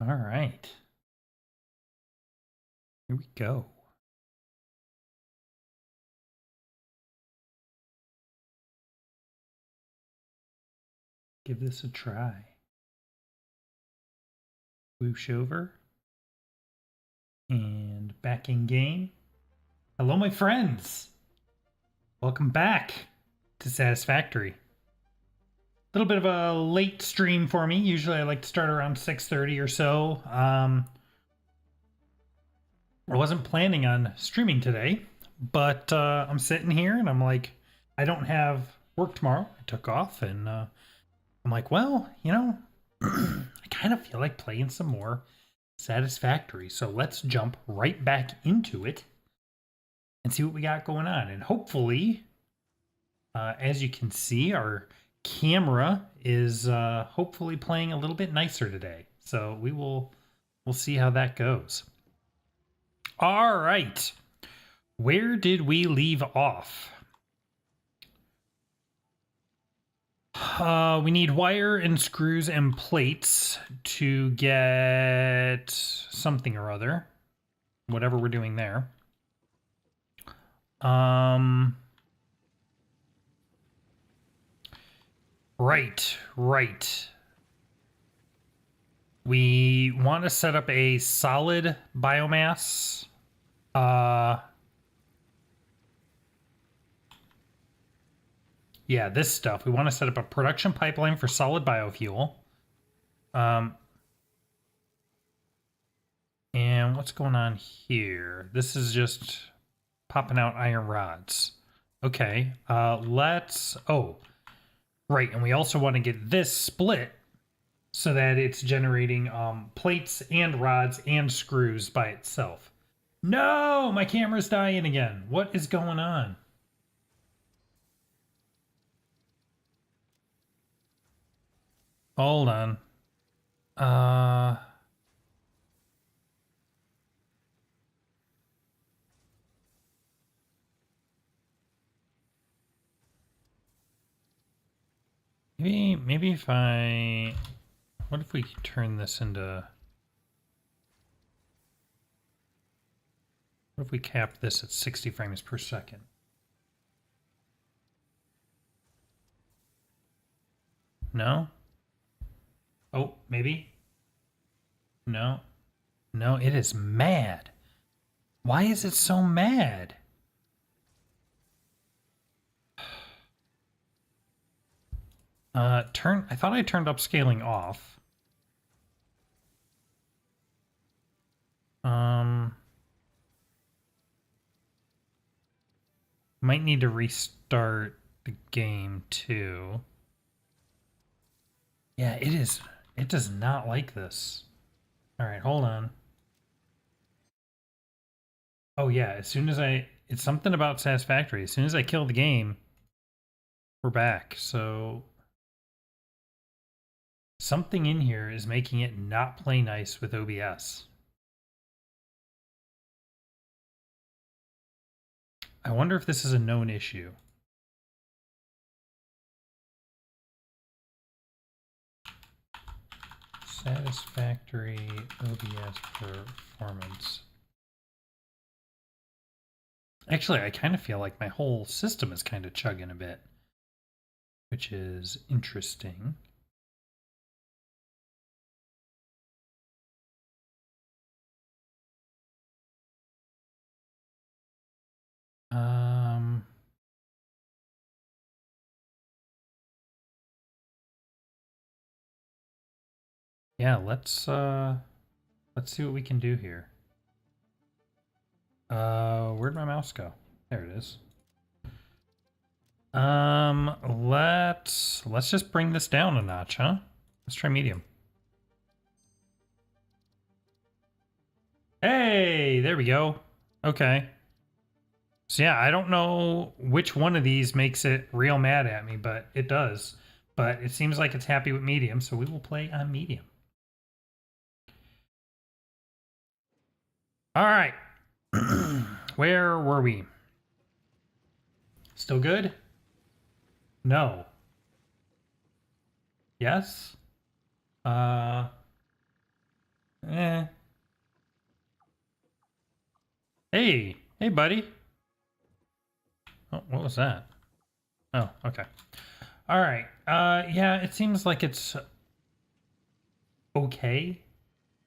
All right. Here we go. Give this a try. Whoosh over. And back in game. Hello, my friends. Welcome back to Satisfactory. A little bit of a late stream for me. Usually I like to start around 6:30 or so. I wasn't planning on streaming today, but I'm sitting here and I'm like, I don't have work tomorrow. I took off and I'm like, well, I kind of feel like playing some more Satisfactory. So let's jump right back into it and see what we got going on. And hopefully, as you can see, our camera is hopefully playing a little bit nicer today. So we'll see how that goes. All right. Where did we leave off? We need wire and screws and plates to get something or other. Whatever we're doing there. Right. We want to set up a solid biomass. Yeah, this stuff. We want to set up a production pipeline for solid biofuel. And what's going on here? This is just popping out iron rods. Okay, let's... Oh, right, and we also want to get this split so that it's generating plates and rods and screws by itself. No, my camera's dying again. What is going on? Hold on. Maybe if I... What if we turn this into... What if we cap this at 60 frames per second? No? Oh, maybe? No. No, it is mad. Why is it so mad? I thought I turned upscaling off. Might need to restart the game too. Yeah, it is. It does not like this. All right, hold on. Oh yeah, as soon as it's something about Satisfactory. As soon as I kill the game, we're back. So something in here is making it not play nice with OBS. I wonder if this is a known issue. Satisfactory OBS performance. Actually, I kind of feel like my whole system is kind of chugging a bit, which is interesting. Yeah, let's see what we can do here. Where'd my mouse go? There it is. Let's just bring this down a notch, huh? Let's try medium. Hey, there we go. Okay. So yeah, I don't know which one of these makes it real mad at me, but it does. But it seems like it's happy with medium, so we will play on medium. All right. Where were we? Still good? No. Yes? Eh. Hey, hey, buddy. Oh, what was that? Oh, okay. All right. Yeah, it seems like it's okay.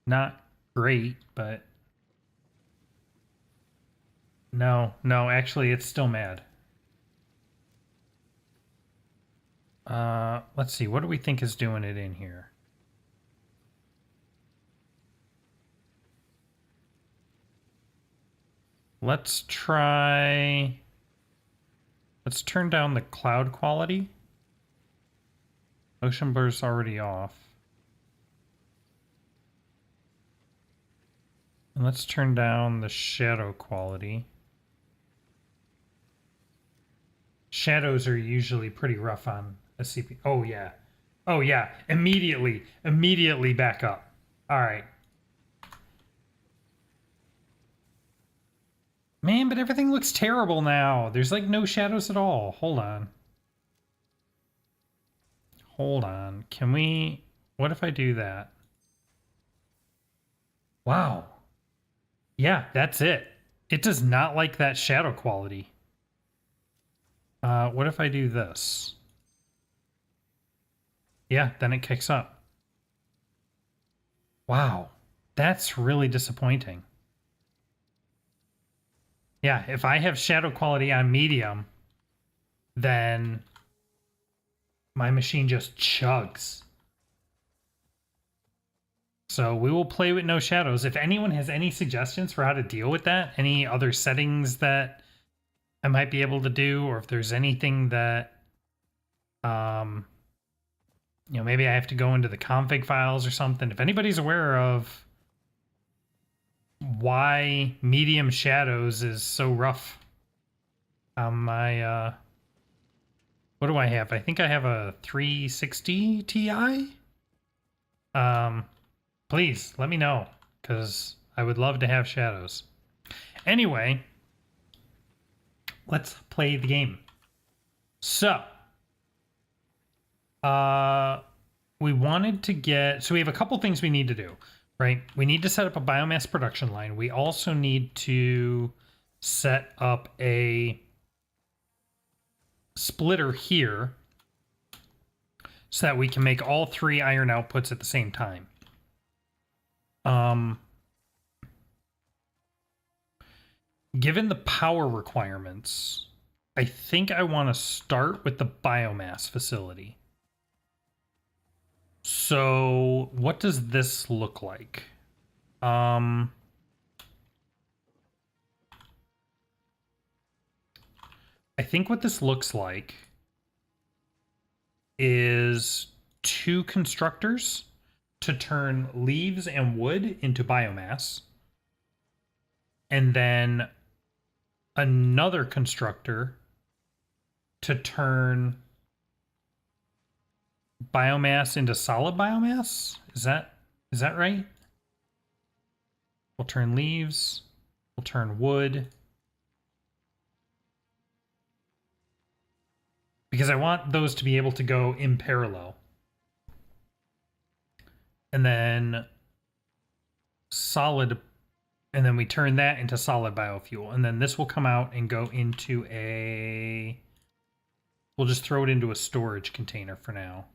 Not great, but no, actually, it's still mad. Let's see. What do we think is doing it in here? Let's try. Let's turn down the cloud quality. Ocean blur's already off. And let's turn down the shadow quality. Shadows are usually pretty rough on a CP. Oh yeah. Oh yeah. Immediately back up. All right. Man, but everything looks terrible now. There's like no shadows at all. Hold on. Hold on. Can we... What if I do that? Wow. Yeah, that's it. It does not like that shadow quality. What if I do this? Yeah, then it kicks up. Wow. That's really disappointing. Yeah, if I have shadow quality on medium, then my machine just chugs. So we will play with no shadows. If anyone has any suggestions for how to deal with that, any other settings that I might be able to do, or if there's anything that, maybe I have to go into the config files or something. If anybody's aware of why medium shadows is so rough on my, what do I have? I think I have a 360 Ti. Please let me know, because I would love to have shadows. Anyway, let's play the game. So, we wanted to get... So we have a couple things we need to do, right? We need to set up a biomass production line. We also need to set up a splitter here so that we can make all 3 iron outputs at the same time. Given the power requirements, I think I want to start with the biomass facility. So what does this look like? I think what this looks like is 2 constructors to turn leaves and wood into biomass, and then another constructor to turn biomass into solid biomass. Is that right? We'll turn leaves, we'll turn wood, because I want those to be able to go in parallel. And then solid, and then we turn that into solid biofuel. And then this will come out and go into a... We'll just throw it into a storage container for now.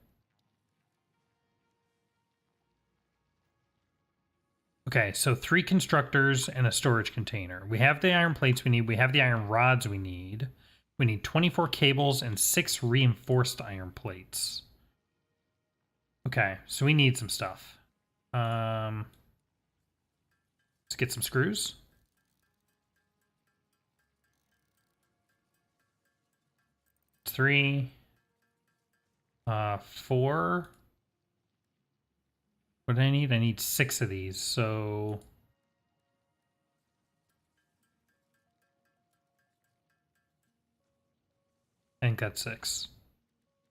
Okay, so 3 constructors and a storage container. We have the iron plates we need. We have the iron rods we need. We need 24 cables and 6 reinforced iron plates. Okay, so we need some stuff. Let's get some screws. 3, 4. What do I need? I need 6 of these, so... I think that's 6.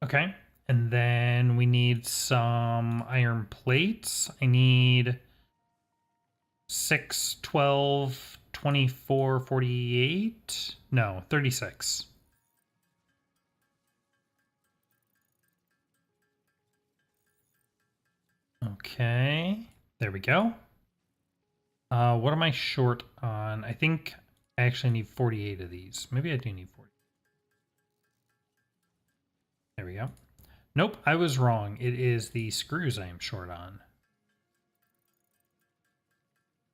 Okay. And then we need some iron plates. I need 6, 12, 24, 48. No, 36. Okay. There we go. What am I short on? I think I actually need 48 of these. Maybe I do need 40. There we go. Nope, I was wrong. It is the screws I am short on.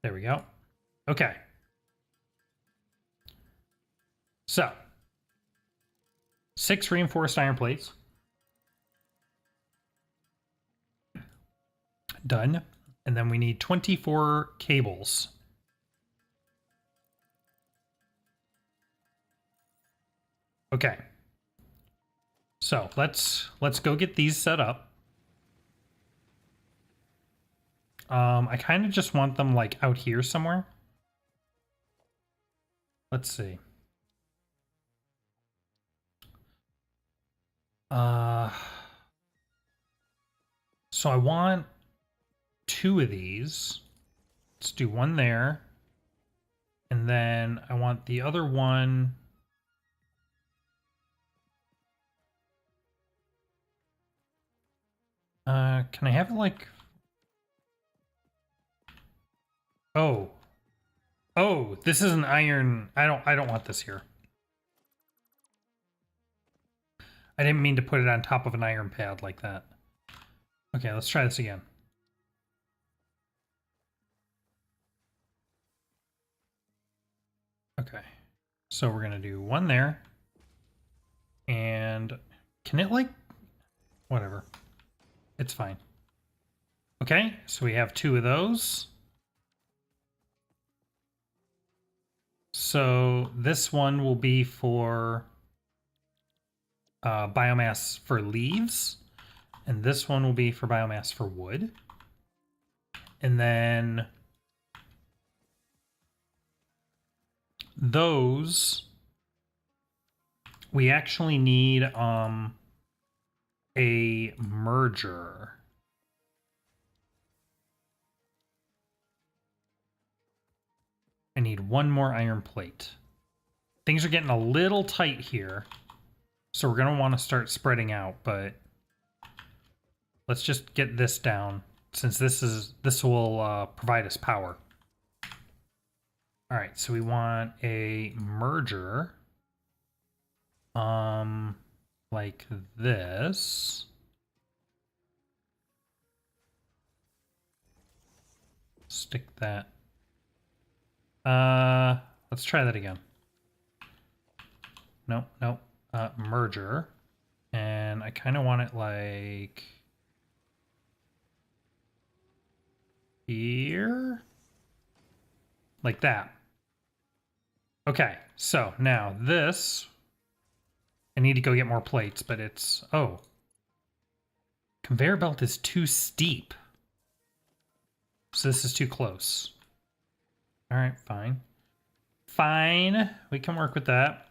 There we go. Okay. So, 6 reinforced iron plates. Done. And then we need 24 cables. Okay. So let's go get these set up. I kind of just want them like out here somewhere. Let's see. So I want 2 of these. Let's do one there. And then I want the other one. Can I have it like... Oh. Oh, this is an iron. I don't want this here. I didn't mean to put it on top of an iron pad like that. Okay, let's try this again. Okay. So we're gonna do one there. And can it like... Whatever. It's fine. Okay, so we have 2 of those. So this one will be for biomass for leaves, and this one will be for biomass for wood. And then those, we actually need a merger. I need 1 more iron plate. Things are getting a little tight here, so we're going to want to start spreading out, but let's just get this down since this will provide us power. All right, so we want a merger like this. Stick that. Let's try that again. Nope, nope. Merger. And I kind of want it like here. Like that. Okay, so now this, I need to go get more plates, but it's, oh. Conveyor belt is too steep. So this is too close. All right, fine. Fine, we can work with that.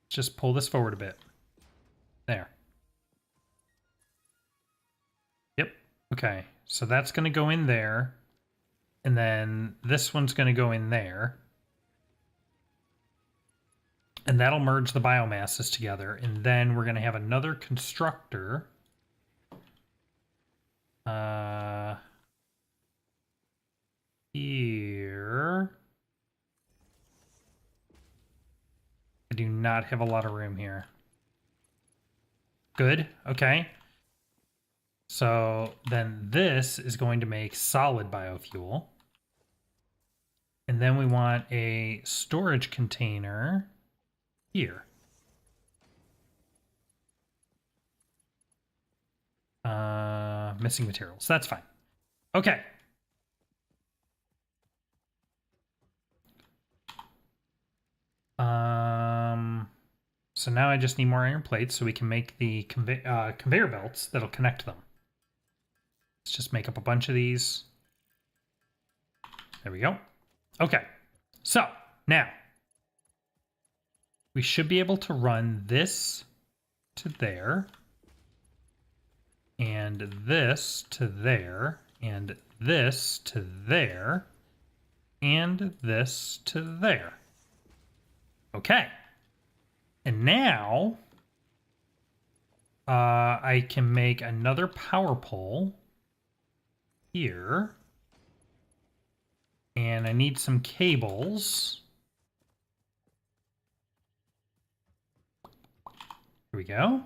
Just pull this forward a bit. There. Yep, okay. So that's gonna go in there. And then this one's gonna go in there. And that'll merge the biomasses together. And then we're gonna have another constructor. Here. I do not have a lot of room here. Good, okay. So then this is going to make solid biofuel. And then we want a storage container here. Missing materials, that's fine. Okay. So now I just need more iron plates so we can make the conveyor belts that'll connect them. Let's just make up a bunch of these. There we go. Okay, so now we should be able to run this to there, and this to there, and this to there, and this to there. Okay. And now I can make another power pole here. And I need some cables. Here we go.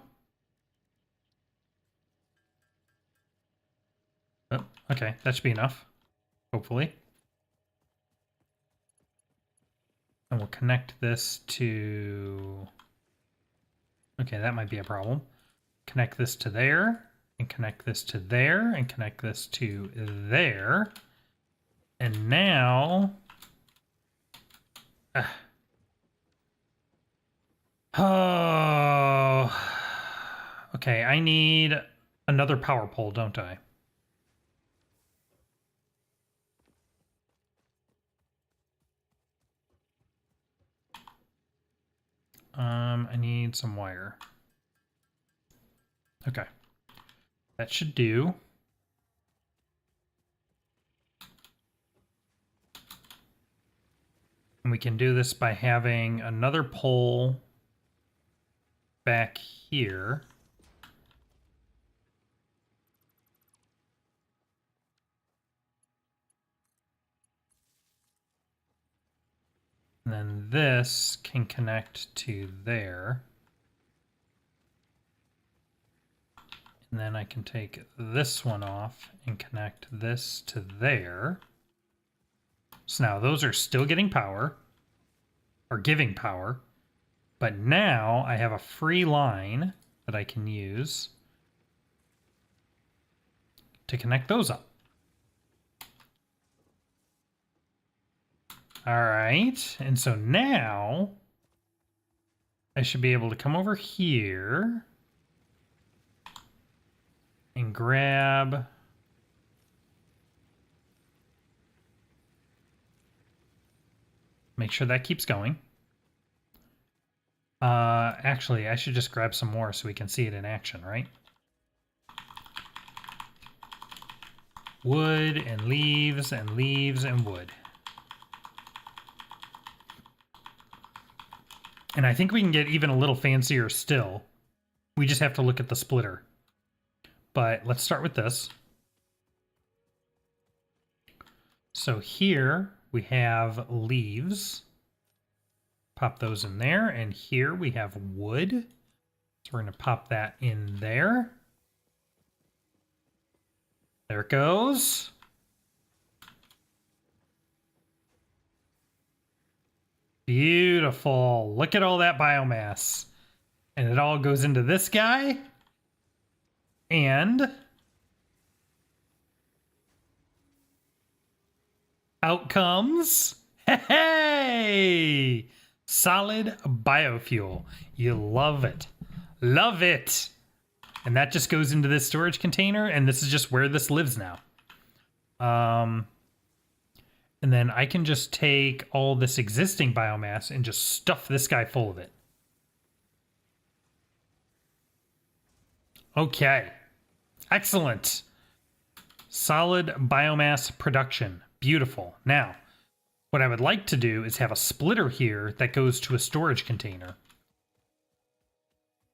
Oh, okay, that should be enough, hopefully. And we'll connect this to... Okay, that might be a problem. Connect this to there, and connect this to there, and connect this to there. And now... Oh... Okay, I need another power pole, don't I? I need some wire. Okay. That should do. And we can do this by having another pole back here. And then this can connect to there. And then I can take this one off and connect this to there. So now those are still getting power, or giving power, but now I have a free line that I can use to connect those up. All right, and so now I should be able to come over here and grab make sure that keeps going. Actually, I should just grab some more so we can see it in action, right? Wood and leaves and leaves and wood. And I think we can get even a little fancier still. We just have to look at the splitter. But let's start with this. So here we have leaves. Pop those in there. And here we have wood. So we're going to pop that in there. There it goes. Beautiful. Look at all that biomass. And it all goes into this guy. And out comes, hey, solid biofuel. You love it. Love it. And that just goes into this storage container, and this is just where this lives now. And then I can just take all this existing biomass and just stuff this guy full of it. Okay. Excellent. Solid biomass production. Beautiful. Now, what I would like to do is have a splitter here that goes to a storage container.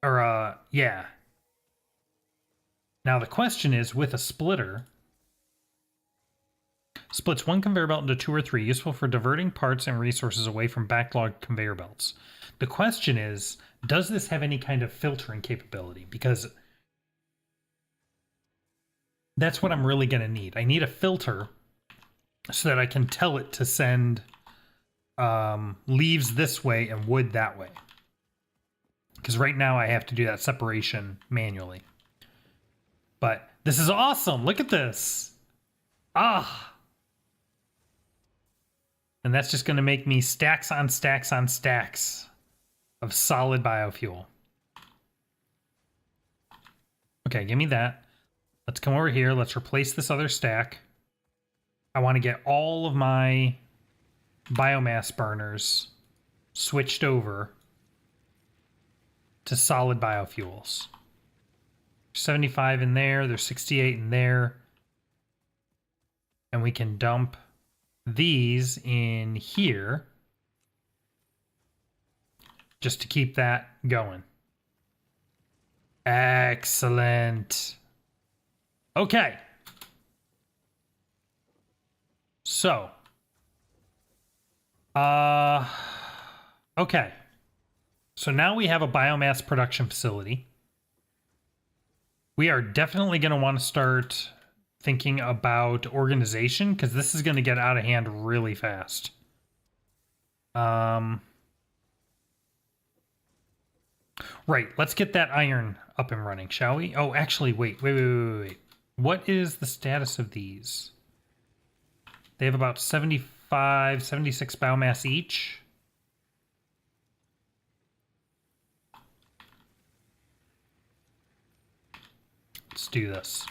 Or, yeah. Now the question is, with a splitter, splits one conveyor belt into 2 or 3, useful for diverting parts and resources away from backlogged conveyor belts. The question is, does this have any kind of filtering capability? Because that's what I'm really going to need. I need a filter so that I can tell it to send leaves this way and wood that way. Because right now I have to do that separation manually. But this is awesome. Look at this. Ah. And that's just going to make me stacks on stacks on stacks of solid biofuel. Okay, give me that. Let's come over here. Let's replace this other stack. I want to get all of my biomass burners switched over to solid biofuels. 75 in there. There's 68 in there. And we can dump these in here just to keep that going. Excellent. Okay. So Uh, okay. So now we have a biomass production facility. We are definitely going to want to start thinking about organization because this is going to get out of hand really fast. Right, let's get that iron up and running, shall we? Oh, actually, wait. What is the status of these? They have about 75, 76 biomass each. Let's do this.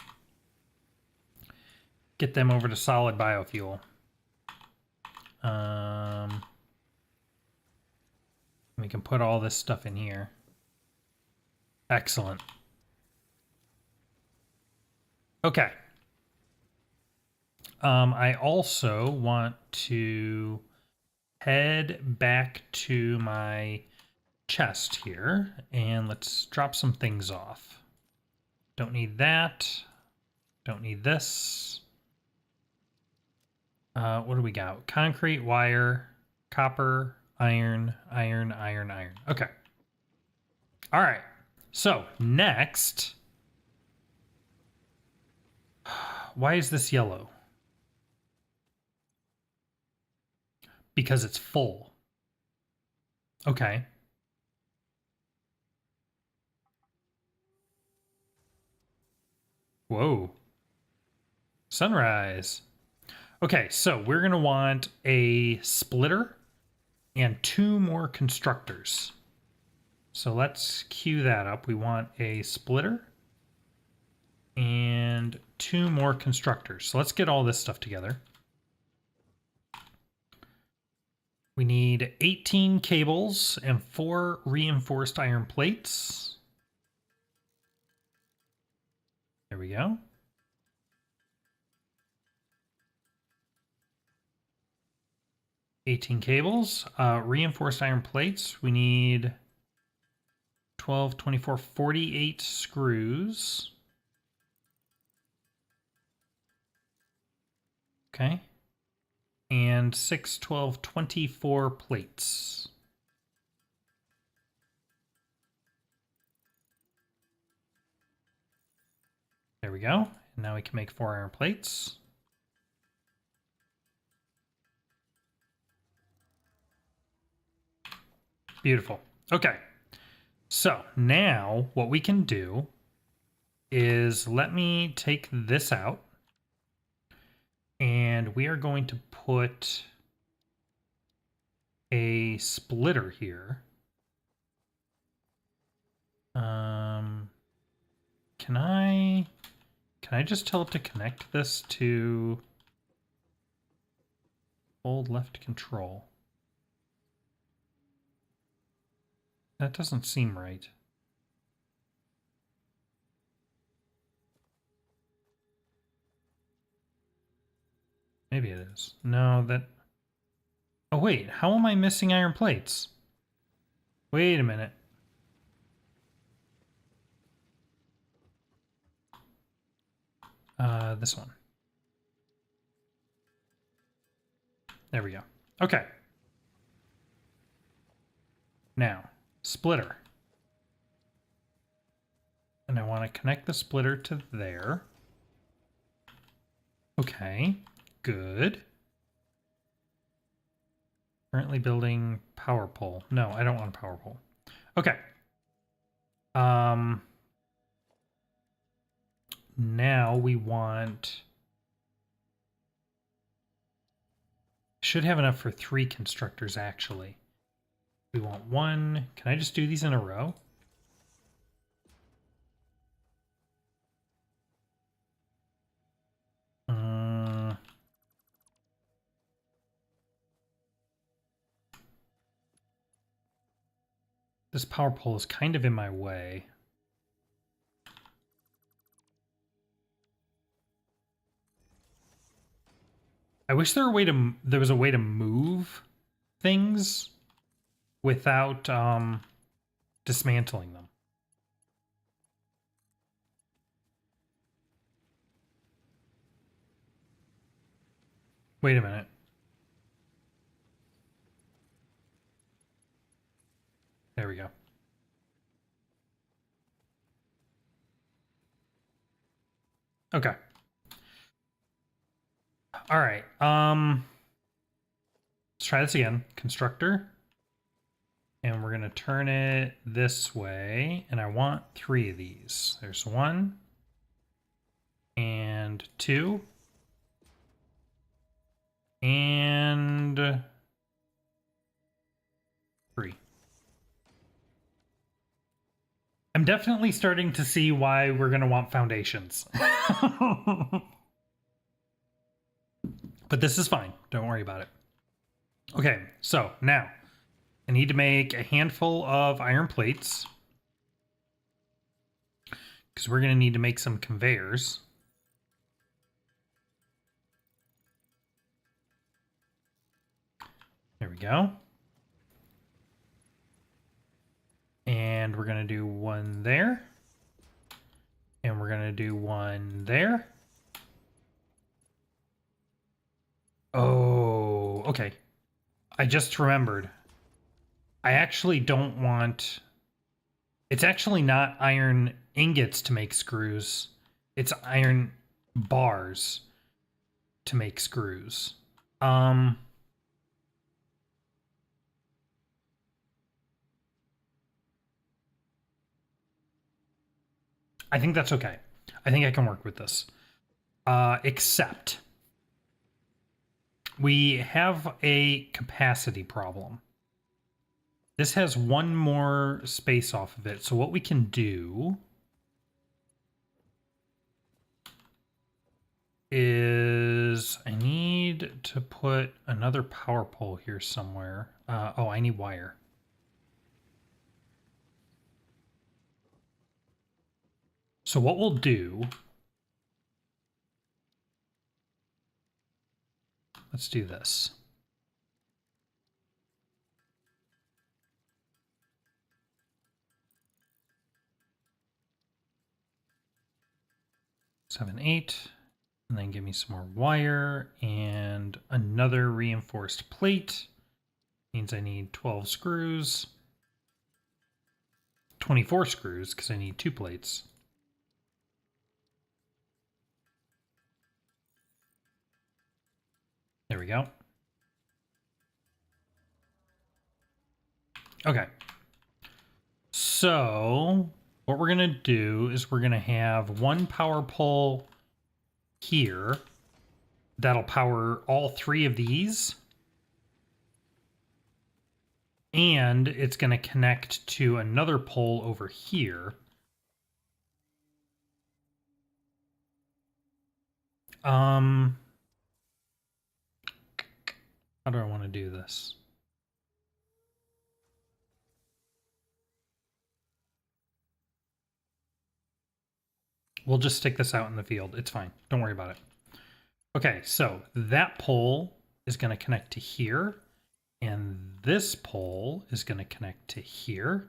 Get them over to solid biofuel. We can put all this stuff in here. Excellent. Okay. I also want to head back to my chest here and let's drop some things off. Don't need that. Don't need this. What do we got? Concrete, wire, copper, iron. Okay. All right. So next, why is this yellow? Because it's full. Okay. Whoa. Sunrise. Okay, so we're going to want a splitter and 2 more constructors. So let's queue that up. We want a splitter and 2 more constructors. So let's get all this stuff together. We need 18 cables and 4 reinforced iron plates. There we go. $18 cables, reinforced iron plates. We need 12, 24, 48 screws. Okay. And 6, 12, 24 plates. There we go. And now we can make 4 iron plates. Beautiful. Okay. So now what we can do is let me take this out. And we are going to put a splitter here. Can I just tell it to connect this to hold left control? That doesn't seem right. Maybe it is. No, that... Oh, wait. How am I missing iron plates? Wait a minute. This one. There we go. Okay. Now, splitter. And I want to connect the splitter to there. Okay, good. Currently building power pole. No, I don't want a power pole. Okay. Now we want... Should have enough for 3 constructors, actually. We want 1. Can I just do these in a row? This power pole is kind of in my way. I wish there was a way to move things without dismantling them. Wait a minute. There we go. Okay. All right. Let's try this again. Constructor. And we're going to turn it this way. And I want 3 of these. There's 1 and 2 and 3. I'm definitely starting to see why we're going to want foundations. But this is fine. Don't worry about it. Okay, so now I need to make a handful of iron plates because we're going to need to make some conveyors. There we go. And we're going to do 1 there. And we're going to do 1 there. Oh, okay. I just remembered. I actually don't want... It's actually not iron ingots to make screws. It's iron bars to make screws. I think that's okay. I think I can work with this. Except we have a capacity problem. This has 1 more space off of it. So what we can do is I need to put another power pole here somewhere. Oh, I need wire. So what we'll do, let's do this. Seven, 8, and then give me some more wire and another reinforced plate. Means I need 12 screws, 24 screws because I need 2 plates. There we go. Okay. So what we're going to do is we're going to have 1 power pole here. That'll power all 3 of these. And it's going to connect to another pole over here. How do I want to do this? We'll just stick this out in the field. It's fine. Don't worry about it. Okay, so that pole is going to connect to here. And this pole is going to connect to here.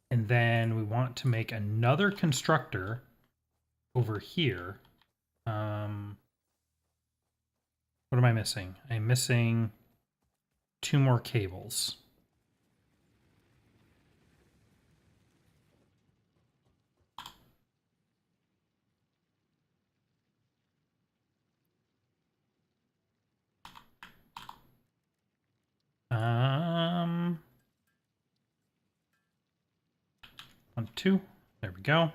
And then we want to make another constructor over here. What am I missing? I'm missing 2 more cables. One, 2. There we go.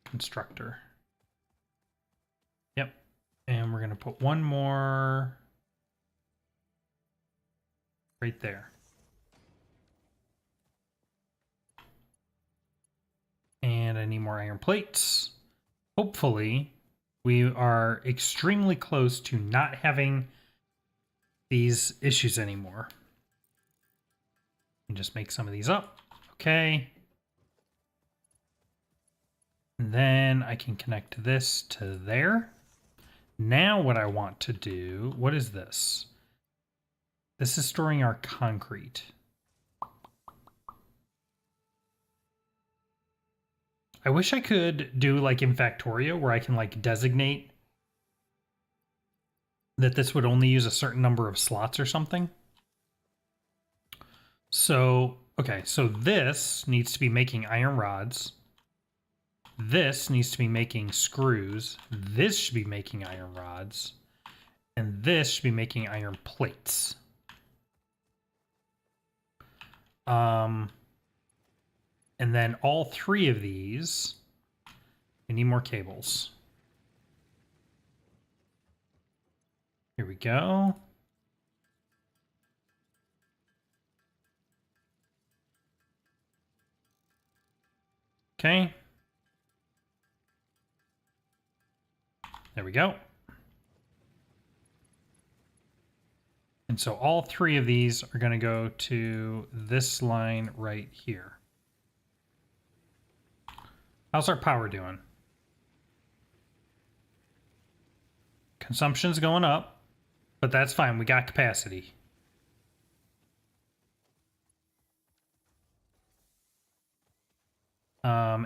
Constructor. Yep. And we're going to put 1 more right there. And I need more iron plates. Hopefully, we are extremely close to not having these issues anymore. And just make some of these up. Okay. And then I can connect this to there. Now what I want to do, what is this? This is storing our concrete. I wish I could do like in Factorio where I can like designate that this would only use a certain number of slots or something. So, okay, so this needs to be making iron rods. This needs to be making screws. This should be making iron rods. And this should be making iron plates. And then all three of these, we need more cables. Here we go. Okay. There we go. And so all three of these are going to go to this line right here. How's our power doing? Consumption's going up, but that's fine. We got capacity.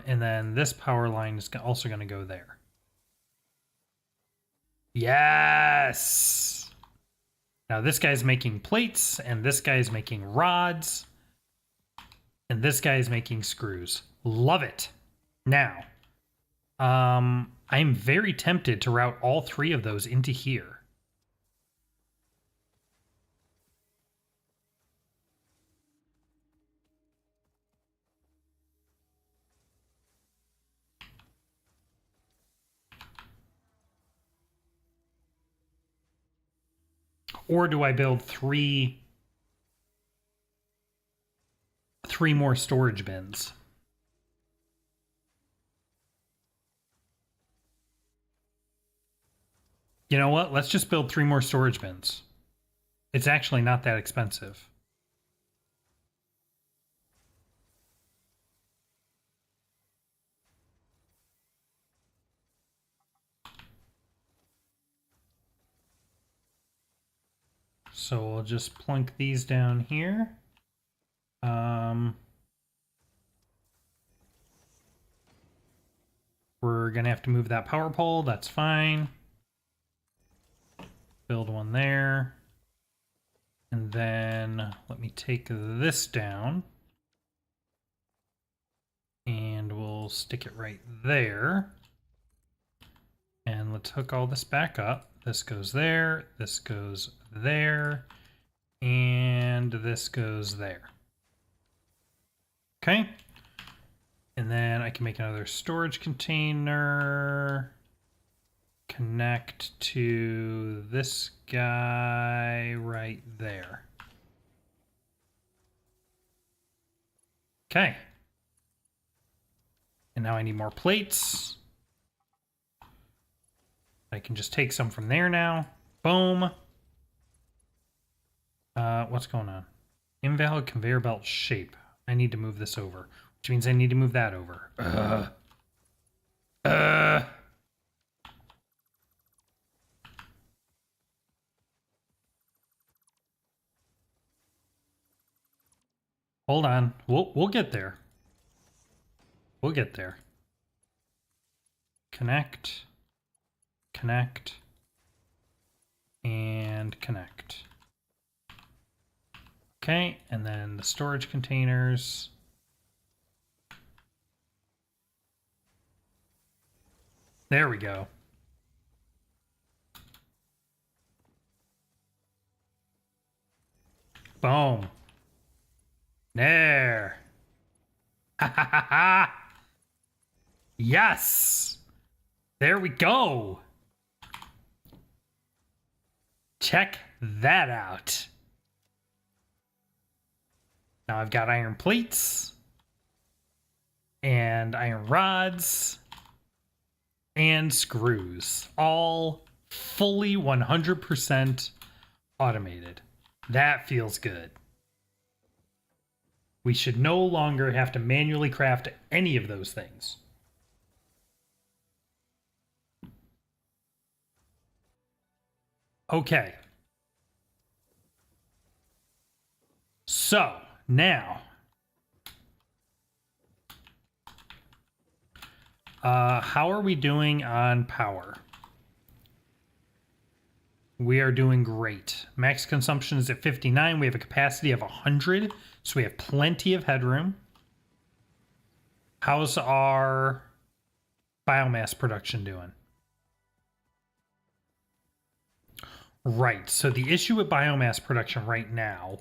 And then this power line is also going to go there. Yes! Now this guy's making plates, and this guy's making rods, and this guy's making screws. Love it. Now, I'm very tempted to route all three of those into here. Or do I build three more storage bins? You know what? Let's just build 3 more storage bins. It's actually not that expensive. So we'll just plunk these down here. We're going to have to move that power pole. That's fine. Build one there. And then let me take this down. And we'll stick it right there. And let's hook all this back up. This goes there, this goes there, and this goes there. Okay. And then I can make another storage container. Connect to this guy right there. Okay. And now I need more plates. I can just take some from there now. Boom. What's going on? Invalid conveyor belt shape. I need to move this over, which means I need to move that over. Hold on. We'll get there. We'll get there. Connect. Connect. And connect. Okay, and then the storage containers. There we go. Boom. There. Ha ha ha ha. Yes. There we go. Check that out. Now I've got iron plates and iron rods and screws, all fully 100% automated. That feels good. We should no longer have to manually craft any of those things. Okay. So, now, how are we doing on power? We are doing great. Max consumption is at 59. We have a capacity of 100, so we have plenty of headroom. How's our biomass production doing? Right, so the issue with biomass production right now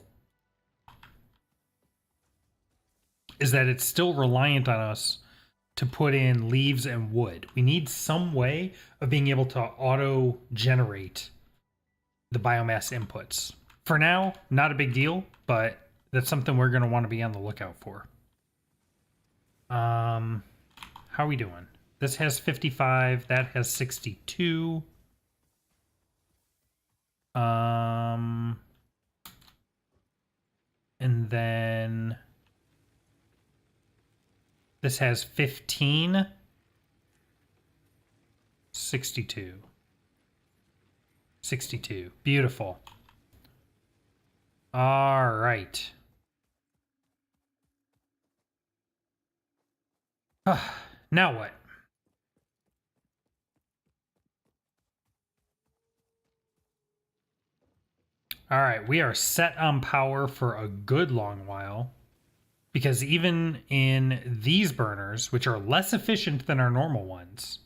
is that it's still reliant on us to put in leaves and wood. We need some way of being able to auto-generate the biomass inputs. For now, not a big deal, but that's something we're going to want to be on the lookout for. How are we doing? This has 55, that has 62. And then this has 15, 62. 62. Beautiful. All right. Now what? All right, we are set on power for a good long while. Because even in these burners, which are less efficient than our normal ones,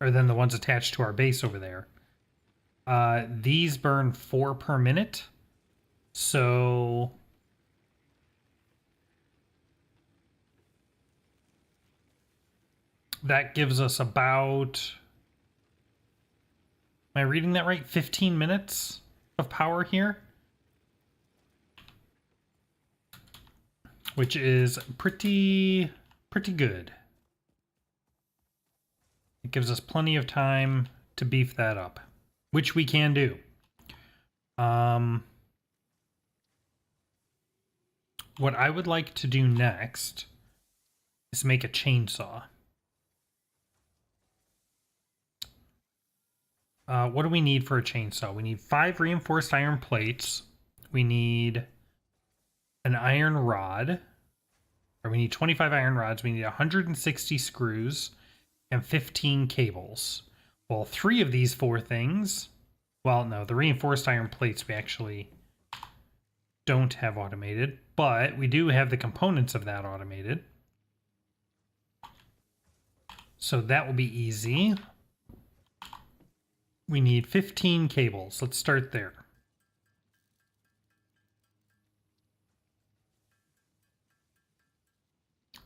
or than the ones attached to our base over there, these burn 4 per minute. So that gives us about, am I reading that right? 15 minutes of power here, which is pretty good. It gives us plenty of time to beef that up, which we can do. What I would like to do next is make a chainsaw. What do we need for a chainsaw? We need 5 reinforced iron plates. We need an iron rod. Or we need 25 iron rods. We need 160 screws and 15 cables. Well, 3 of these 4 things... Well, no, the reinforced iron plates we actually don't have automated. But we do have the components of that automated. So that will be easy. We need 15 cables. Let's start there.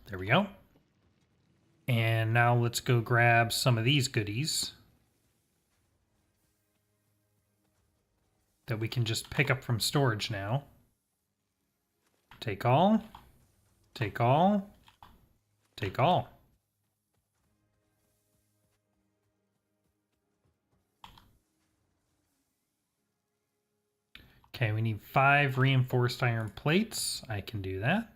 There we go. And now let's go grab some of these goodies that we can just pick up from storage now. Take all. Take all. Take all. Okay, we need 5 reinforced iron plates. I can do that.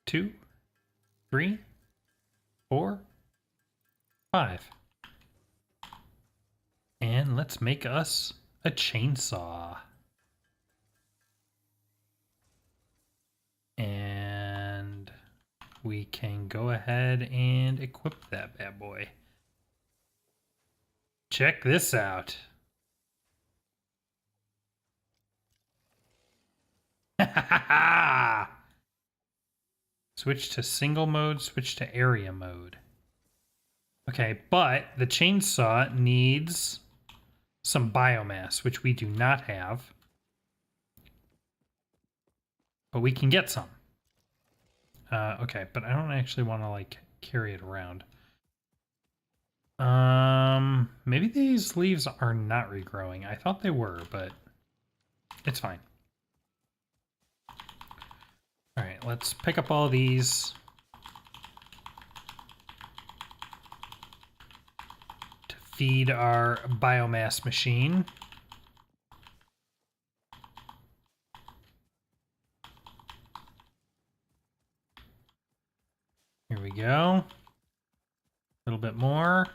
2, 3, 4, 5. And let's make us a chainsaw. And we can go ahead and equip that bad boy. Check this out. Switch to single mode, switch to area mode. Okay, but the chainsaw needs some biomass, which we do not have. But we can get some. Okay, but I don't actually want to, like, carry it around. Maybe these leaves are not regrowing. I thought they were, but it's fine. All right, let's pick up all these. To feed our biomass machine. Here we go. A little bit more.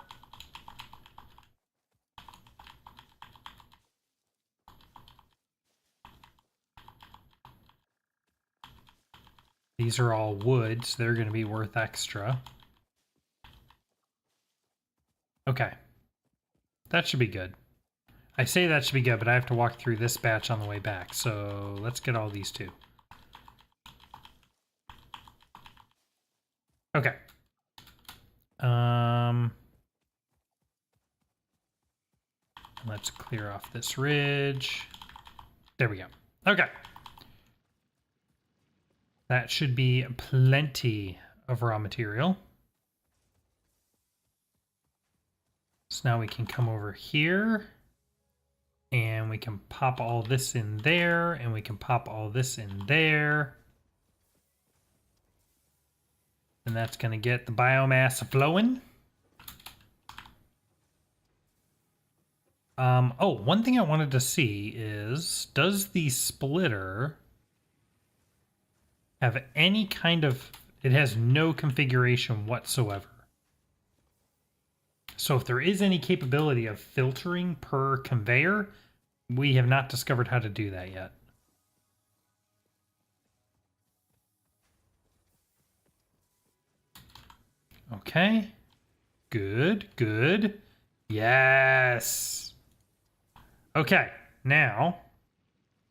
These are all wood, so they're going to be worth extra. Okay. that should be good. I say that should be good, but I have to walk through this batch on the way back. So let's get all these too. Okay. Let's clear off this ridge. There we go. Okay. That should be plenty of raw material. So now we can come over here and we can pop all this in there and we can pop all this in there. And that's going to get the biomass flowing. Oh, one thing I wanted to see is, does the splitter have any kind of, it has no configuration whatsoever. So if there is any capability of filtering per conveyor, we have not discovered how to do that yet. Okay. Good, good. Yes. Okay, now,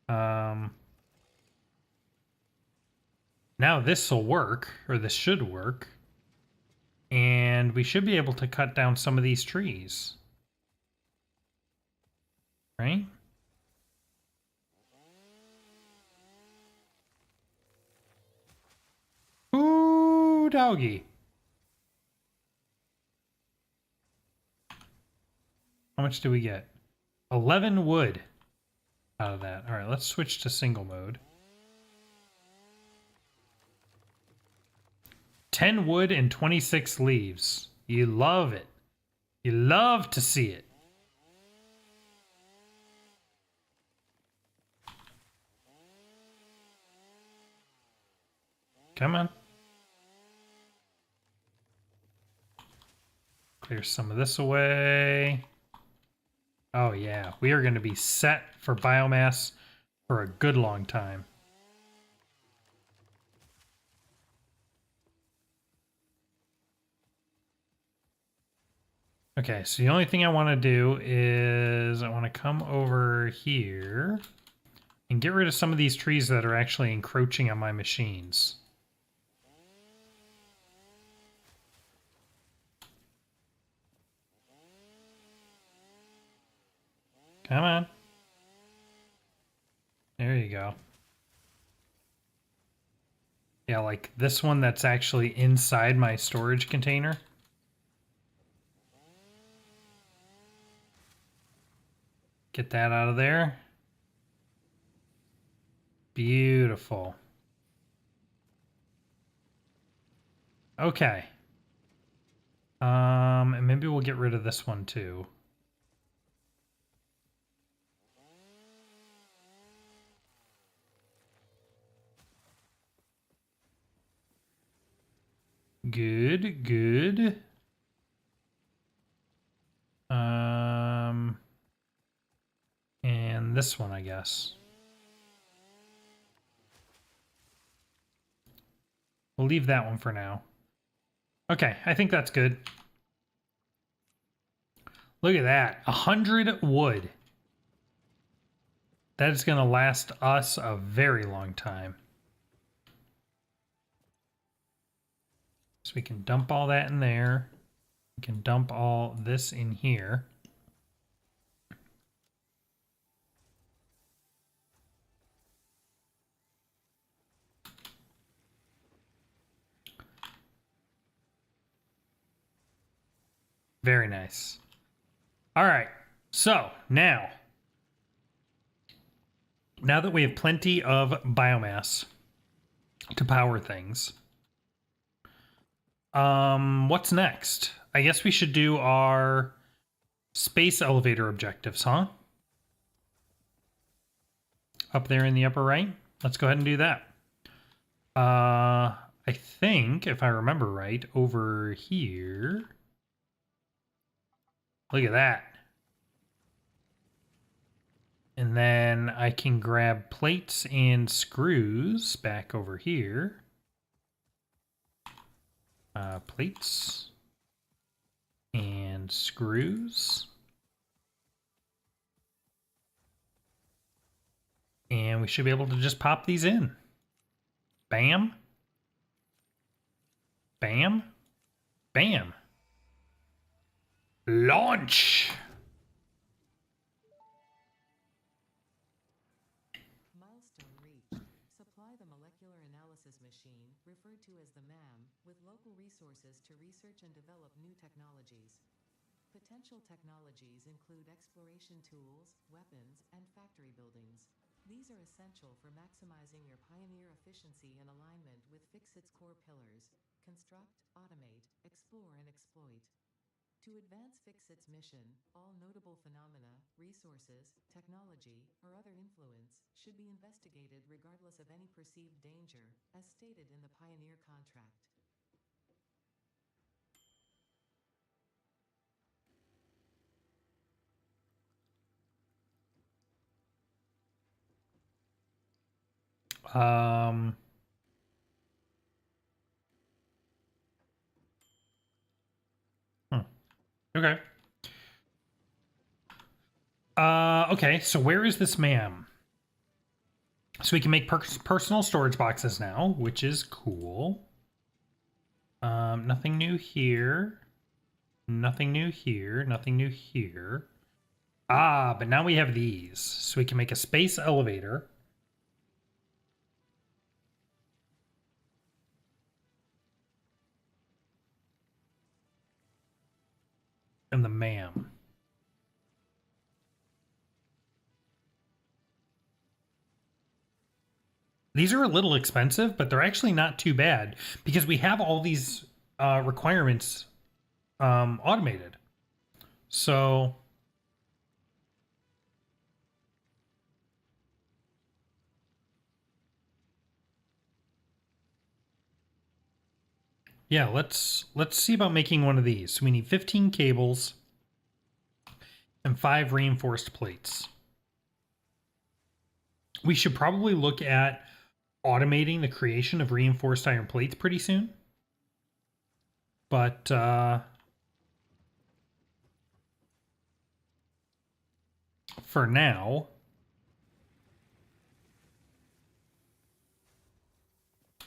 now this will work, or this should work, and we should be able to cut down some of these trees. Right? Ooh, doggy. How much do we get? 11 wood out of that. All right, let's switch to single mode. 10 wood and 26 leaves. You love it. You love to see it. Come on. Clear some of this away. Oh yeah, we are going to be set for biomass for a good long time. Okay, so the only thing I want to do is I want to come over here and get rid of some of these trees that are actually encroaching on my machines. Come on. There you go. Yeah, like this one that's actually inside my storage container. Get that out of there. Beautiful. Okay. And maybe we'll get rid of this one too. Good, good. And this one, I guess. We'll leave that one for now. Okay, I think that's good. Look at that, 100 wood. That is going to last us a very long time. So we can dump all that in there. We can dump all this in here. Very nice. All right, so now that we have plenty of biomass to power things, what's next? I guess we should do our space elevator objectives, huh? Up there in the upper right. Let's go ahead and do that. I think, if I remember right, over here. Look at that. And then I can grab plates and screws back over here. Plates and screws. And we should be able to just pop these in. Bam. Bam. Bam. Launch. Milestone reached. Supply the molecular analysis machine, referred to as the MAM, with local resources to research and develop new technologies. Potential technologies include exploration tools, weapons, and factory buildings. These are essential for maximizing your Pioneer efficiency in alignment with Fixit's core pillars: construct, automate, explore, and exploit. To advance Fixit's mission, all notable phenomena, resources, technology, or other influence should be investigated regardless of any perceived danger, as stated in the Pioneer contract. Um, okay. Okay, so where is this ma'am? So we can make personal storage boxes now, which is cool. Nothing new here. Nothing new here. Nothing new here. Ah, but now we have these. So we can make a space elevator. And the ma'am. These are a little expensive, but they're actually not too bad because we have all these requirements automated. So yeah, let's see about making one of these. So we need 15 cables and 5 reinforced plates. We should probably look at automating the creation of reinforced iron plates pretty soon. But for now,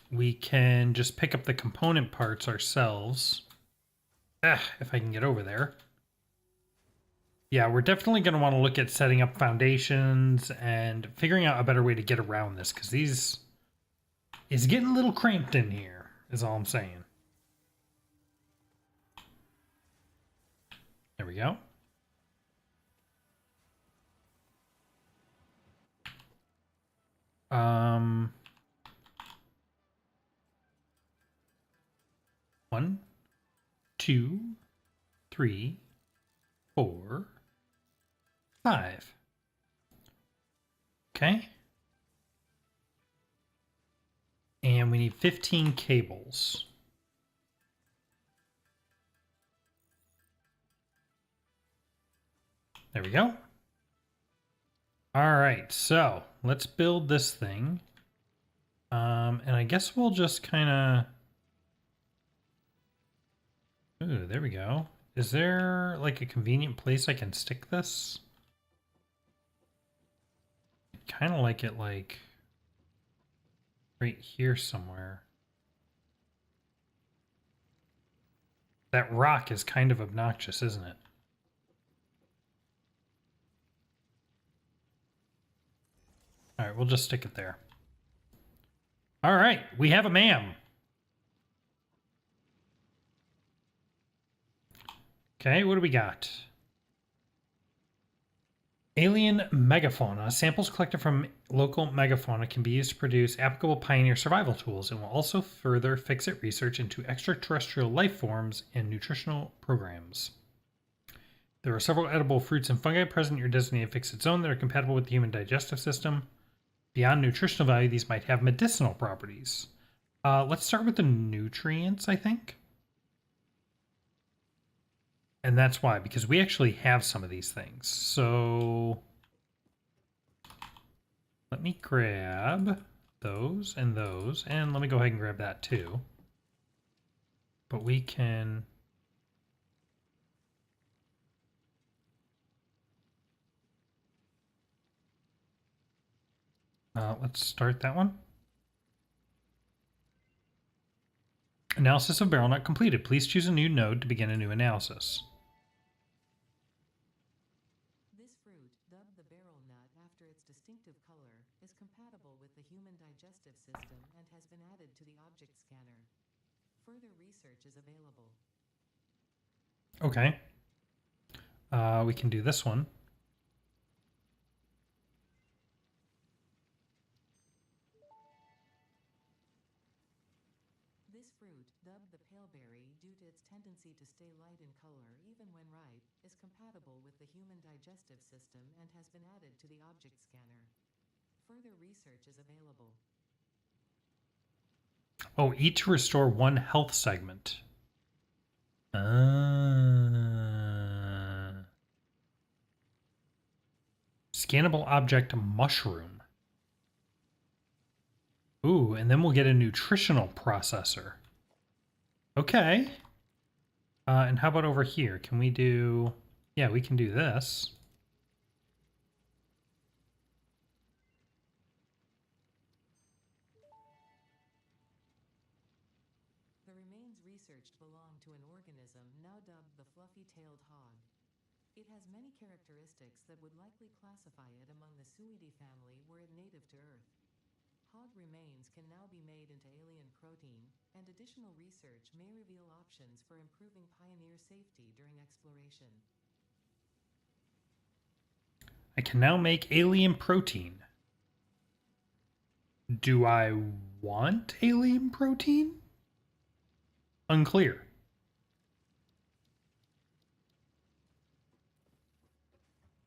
we can just pick up the component parts ourselves. If I can get over there. Yeah, we're definitely going to want to look at setting up foundations and figuring out a better way to get around this, because these is getting a little cramped in here, is all I'm saying. There we go. One, 2, 3, 4, 5. Okay. And we need 15 cables. There we go. All right, so let's build this thing. And I guess we'll just kind of... Ooh, there we go. Is there like a convenient place I can stick this? Kind of like it like right here somewhere. That rock is kind of obnoxious, isn't it? All right, we'll just stick it there. All right, we have a ma'am. Okay, what do we got? Alien megafauna. Samples collected from local megafauna can be used to produce applicable Pioneer survival tools and will also further Fixit research into extraterrestrial life forms and nutritional programs. There are several edible fruits and fungi present in your designated Fixit zone that are compatible with the human digestive system. Beyond nutritional value, these might have medicinal properties. Let's start with the nutrients, I think. And that's why, because we actually have some of these things. So let me grab those, and let me go ahead and grab that too. But we can... Let's start that one. Analysis of barrel nut completed. Please choose a new node to begin a new analysis. This fruit, dubbed the barrel nut after its distinctive color, is compatible with the human digestive system and has been added to the object scanner. Further research is available. Okay. We can do this one. This fruit, dubbed the paleberry due to its tendency to stay light in color even when ripe, is compatible with the human digestive system and has been added to the object scanner. Further research is available. Oh, eat to restore one health segment. Scannable object mushroom. Ooh, and then we'll get a nutritional processor. Okay. And how about over here? Can we do... Yeah, we can do this. The remains researched belong to an organism now dubbed the fluffy-tailed hog. It has many characteristics that would likely classify it among the Suidae family were it native to Earth. Hog remains can now be made into alien protein, and additional research may reveal options for improving pioneer safety during exploration. I can now make alien protein. Do I want alien protein? Unclear.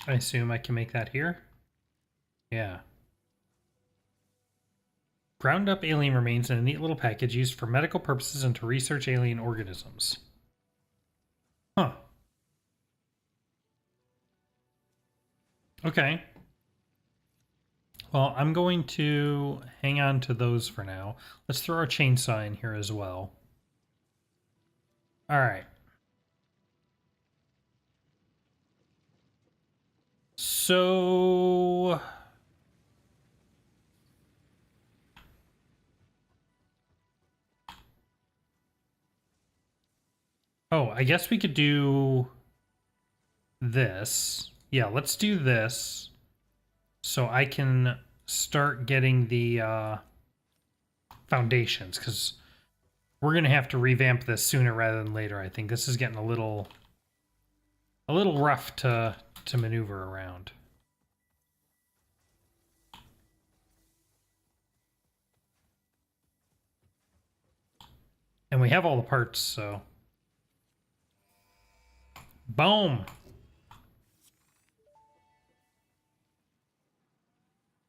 I assume I can make that here? Yeah. Ground up alien remains in a neat little package used for medical purposes and to research alien organisms. Huh. Okay. Well, I'm going to hang on to those for now. Let's throw our chainsaw in here as well. All right. So... Oh, I guess we could do this. Yeah, let's do this. So I can start getting the foundations, because we're going to have to revamp this sooner rather than later. I think this is getting a little rough to maneuver around. And we have all the parts, so... Boom!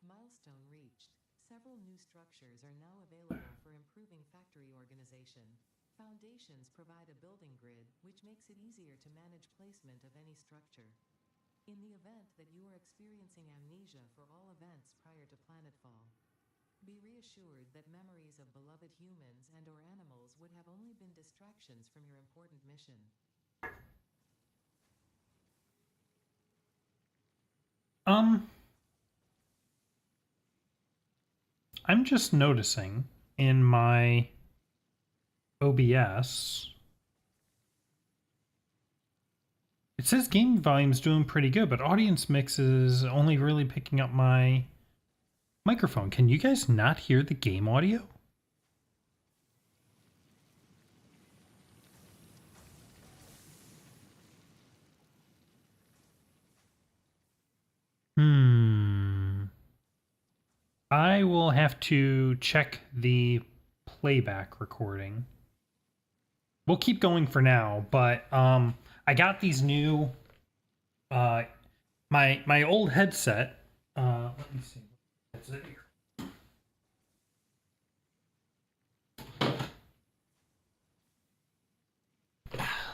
Milestone reached. Several new structures are now available for improving factory organization. Foundations provide a building grid, which makes it easier to manage placement of any structure. In the event that you are experiencing amnesia for all events prior to planetfall, be reassured that memories of beloved humans and/or animals would have only been distractions from your important mission. I'm just noticing in my OBS, it says game volume's doing pretty good, but audience mix is only really picking up my microphone. Can you guys not hear the game audio? I will have to check the playback recording. We'll keep going for now, but I got these new my old headset. Let me see. What's it here?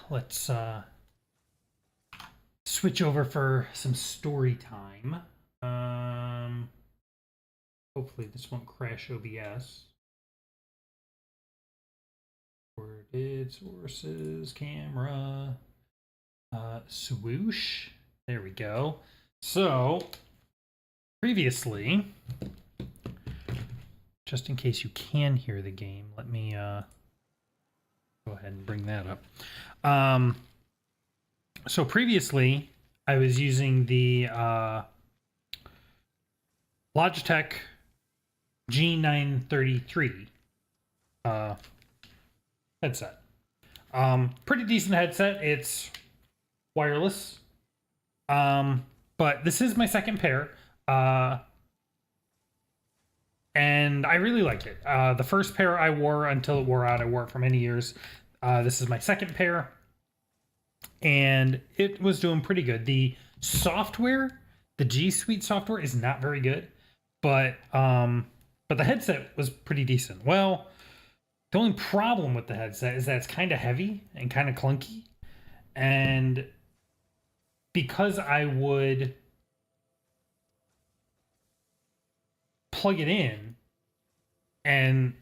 Let's switch over for some story time. Hopefully this won't crash OBS. Recorded sources, camera, swoosh. There we go. So previously, just in case you can hear the game, let me go ahead and bring that up. So previously, I was using the Logitech G933 headset. Pretty decent headset. It's wireless. But this is my second pair. And I really like it. The first pair I wore until it wore out. I wore it for many years. This is my second pair. And it was doing pretty good. The software, the G Suite software is not very good. But the headset was pretty decent. Well, the only problem with the headset is that it's kind of heavy and kind of clunky. And because I would plug it in and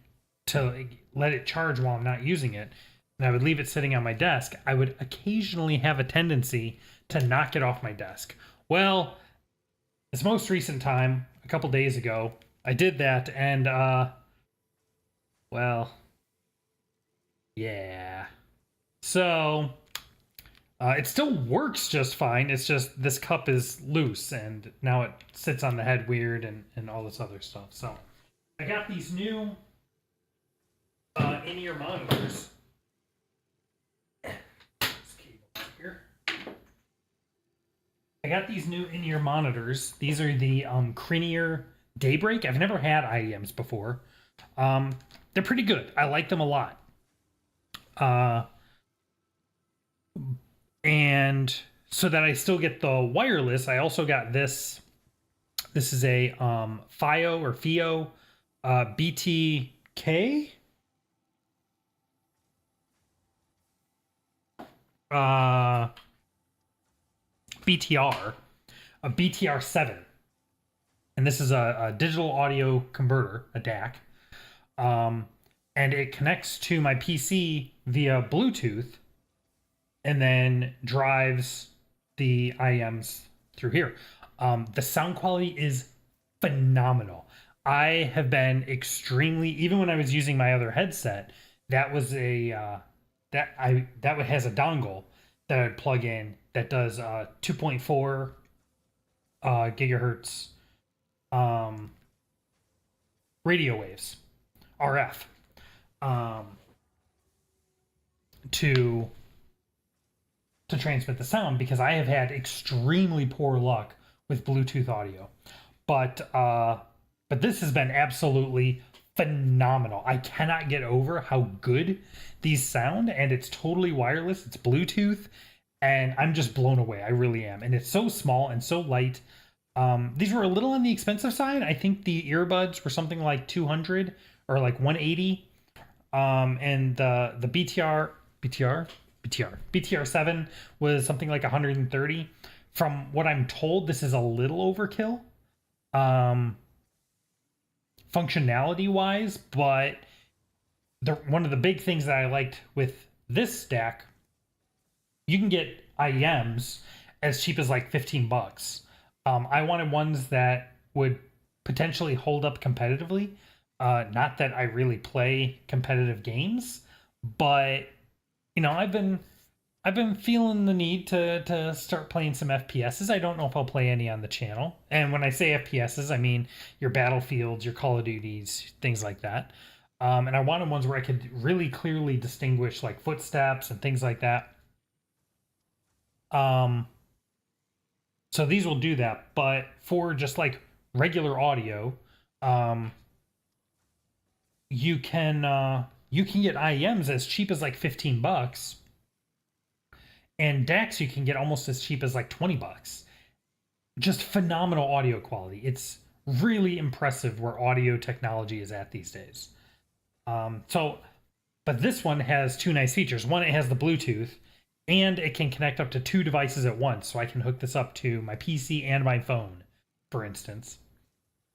to let it charge while I'm not using it, and I would leave it sitting on my desk, I would occasionally have a tendency to knock it off my desk. Well, this most recent time, a couple days ago, I did that, and well, yeah. So it still works just fine. It's just this cup is loose, and now it sits on the head weird and all this other stuff. So I got these new in-ear monitors. This cable here. I got these new in-ear monitors. These are the Cranier Daybreak. I've never had IEMs before. They're pretty good. I like them a lot. And so that I still get the wireless, I also got this. This is a FIO BTK. BTR, a BTR7. And this is a digital audio converter, a DAC. And it connects to my PC via Bluetooth and then drives the IEMs through here. The sound quality is phenomenal. I have been extremely, even when I was using my other headset, that was a that has a dongle that I'd plug in that does 2.4 gigahertz radio waves, RF, to transmit the sound, because I have had extremely poor luck with Bluetooth audio. But this has been absolutely phenomenal. I cannot get over how good these sound, and it's totally wireless. It's Bluetooth, and I'm just blown away. I really am. And it's so small and so light. These were a little on the expensive side. I think the earbuds were something like 200 or like 180. And the BTR7 was something like 130. From what I'm told, this is a little overkill, functionality wise, but one of the big things that I liked with this stack, you can get IEMs as cheap as like $15. I wanted ones that would potentially hold up competitively. Not that I really play competitive games, but I've been feeling the need to start playing some FPSs. I don't know if I'll play any on the channel. And when I say FPSs, I mean your Battlefields, your Call of Duties, things like that. And I wanted ones where I could really clearly distinguish like footsteps and things like that. So these will do that. But for just like regular audio, you can get IEMs as cheap as like $15. And DACs you can get almost as cheap as like $20. Just phenomenal audio quality. It's really impressive where audio technology is at these days. But this one has two nice features. One, it has the Bluetooth, and it can connect up to two devices at once. So I can hook this up to my PC and my phone, for instance.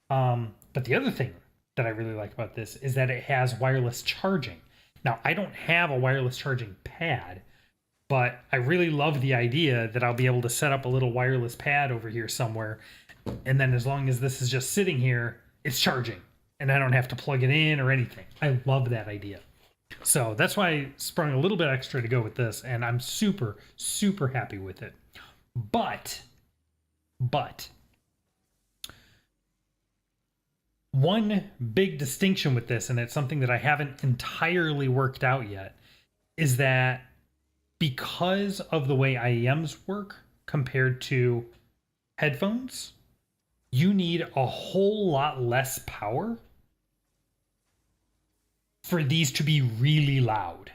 But the other thing that I really like about this is that it has wireless charging. Now, I don't have a wireless charging pad, but I really love the idea that I'll be able to set up a little wireless pad over here somewhere. And then as long as this is just sitting here, it's charging. and I don't have to plug it in or anything. I love that idea. So that's why I sprung a little bit extra to go with this, and I'm super, super happy with it. But one big distinction with this, and it's something that I haven't entirely worked out yet, is that because of the way IEMs work compared to headphones, you need a whole lot less power for these to be really loud.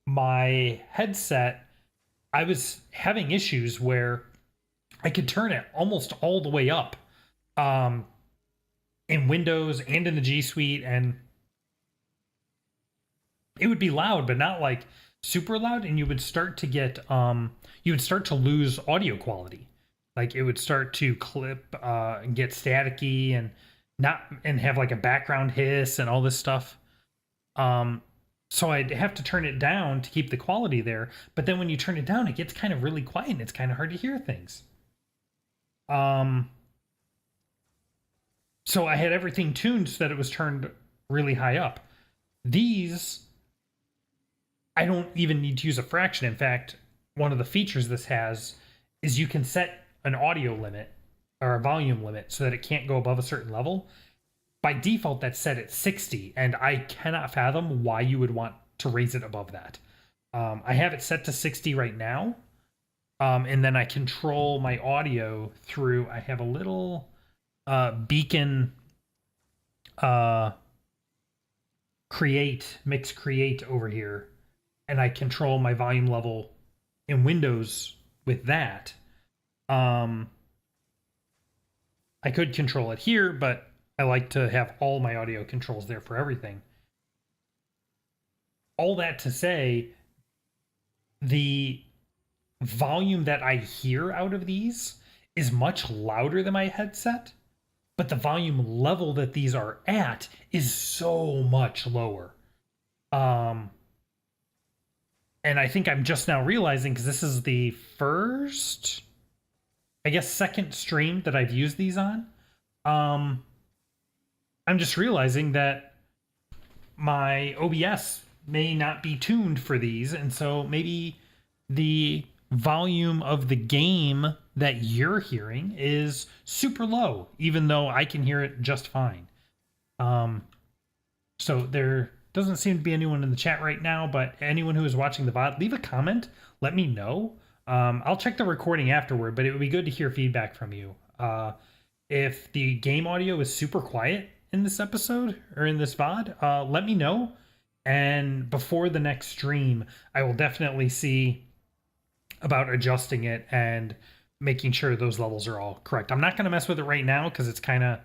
My headset, I was having issues where I could turn it almost all the way up in Windows and in the G Suite, and it would be loud, but not like super loud, and you would start to get you would start to lose audio quality. Like it would start to clip and get staticky and not and have like a background hiss and all this stuff. So I'd have to turn it down to keep the quality there. But then when you turn it down, it gets kind of really quiet and it's kind of hard to hear things. So I had everything tuned so that it was turned really high up. These, I don't even need to use a fraction. In fact, one of the features this has is you can set an audio limit or a volume limit so that it can't go above a certain level. By default, that's set at 60, and I cannot fathom why you would want to raise it above that. I have it set to 60 right now, and then I control my audio through, I have a little beacon mix create over here, and I control my volume level in Windows with that. I could control it here, but I like to have all my audio controls there for everything. All that to say, the volume that I hear out of these is much louder than my headset, but the volume level that these are at is so much lower. And I think I'm just now realizing, because this is the first, I guess, second stream that I've used these on. I'm just realizing that my OBS may not be tuned for these, and so maybe the volume of the game that you're hearing is super low, even though I can hear it just fine. So there doesn't seem to be anyone in the chat right now, but anyone who is watching the VOD, leave a comment, let me know. I'll check the recording afterward, but it would be good to hear feedback from you. If the game audio is super quiet in this episode or in this VOD, let me know. And before the next stream, I will definitely see about adjusting it and making sure those levels are all correct. I'm not going to mess with it right now because it's kind of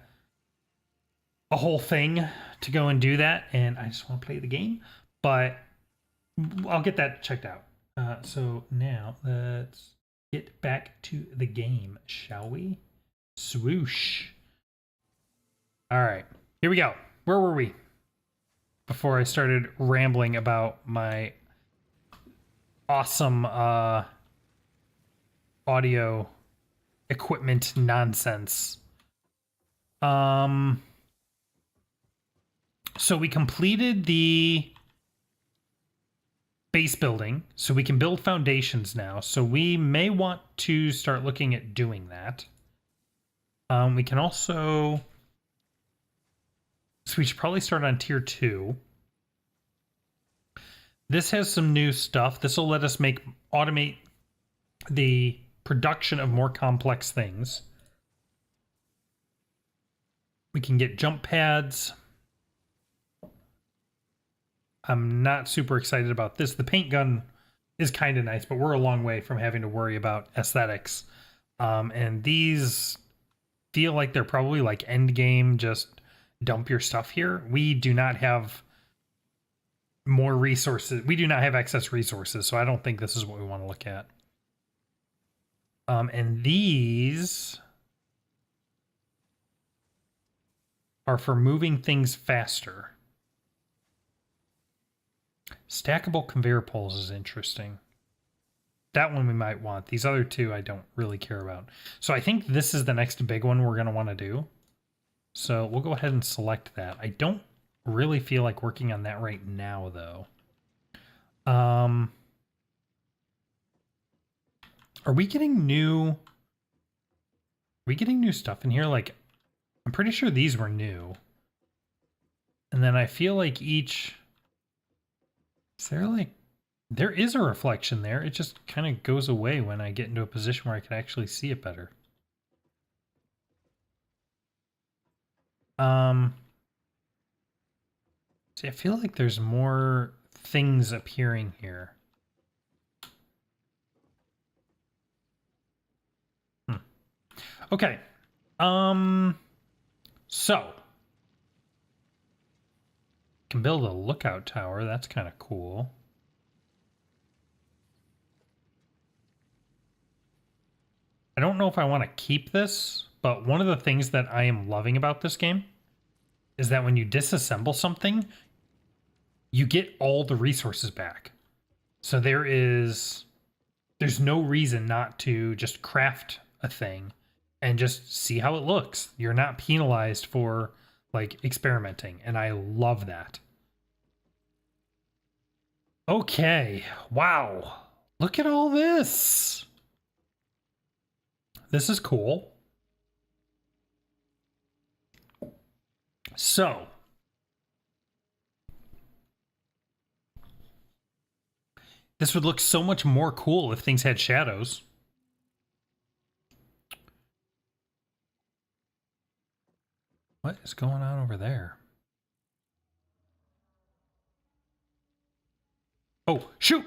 a whole thing to go and do that, and I just want to play the game, but I'll get that checked out. So now let's get back to the game, shall we? Swoosh. All right, here we go. Where were we before I started rambling about my awesome audio equipment nonsense? So we completed the base building, so we can build foundations now. So we may want to start looking at doing that. We can also, so we should probably start on tier 2. This has some new stuff. This will let us automate the production of more complex things. We can get jump pads. I'm not super excited about this. The paint gun is kind of nice, but we're a long way from having to worry about aesthetics. And these feel like they're probably like end game, just dump your stuff here. We do not have more resources. We do not have excess resources, so I don't think this is what we want to look at. And these are for moving things faster. Stackable conveyor poles is interesting. That one we might want. These other two I don't really care about. So I think this is the next big one we're going to want to do. So we'll go ahead and select that. I don't really feel like working on that right now, though. Are we getting new... Are we getting new stuff in here? Like, I'm pretty sure these were new. And then I feel like each... Is there like... There is a reflection there. It just kind of goes away when I get into a position where I can actually see it better. See, I feel like there's more things appearing here. Okay. So can build a lookout tower. That's kind of cool. I don't know if I want to keep this, but one of the things that I am loving about this game is that when you disassemble something, you get all the resources back. So there's no reason not to just craft a thing and just see how it looks. You're not penalized for like experimenting, and I love that. Okay. Wow. Look at all this. This is cool. So, this would look so much more cool if things had shadows. What is going on over there? Oh, shoot!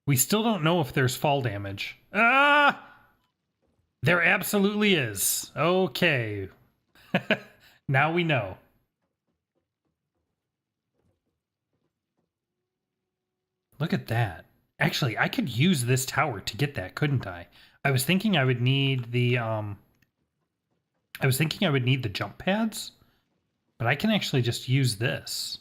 We still don't know if there's fall damage. Ah! There absolutely is. Okay. Now we know. Look at that. Actually, I could use this tower to get that, couldn't I? I was thinking I would need the jump pads, but I can actually just use this.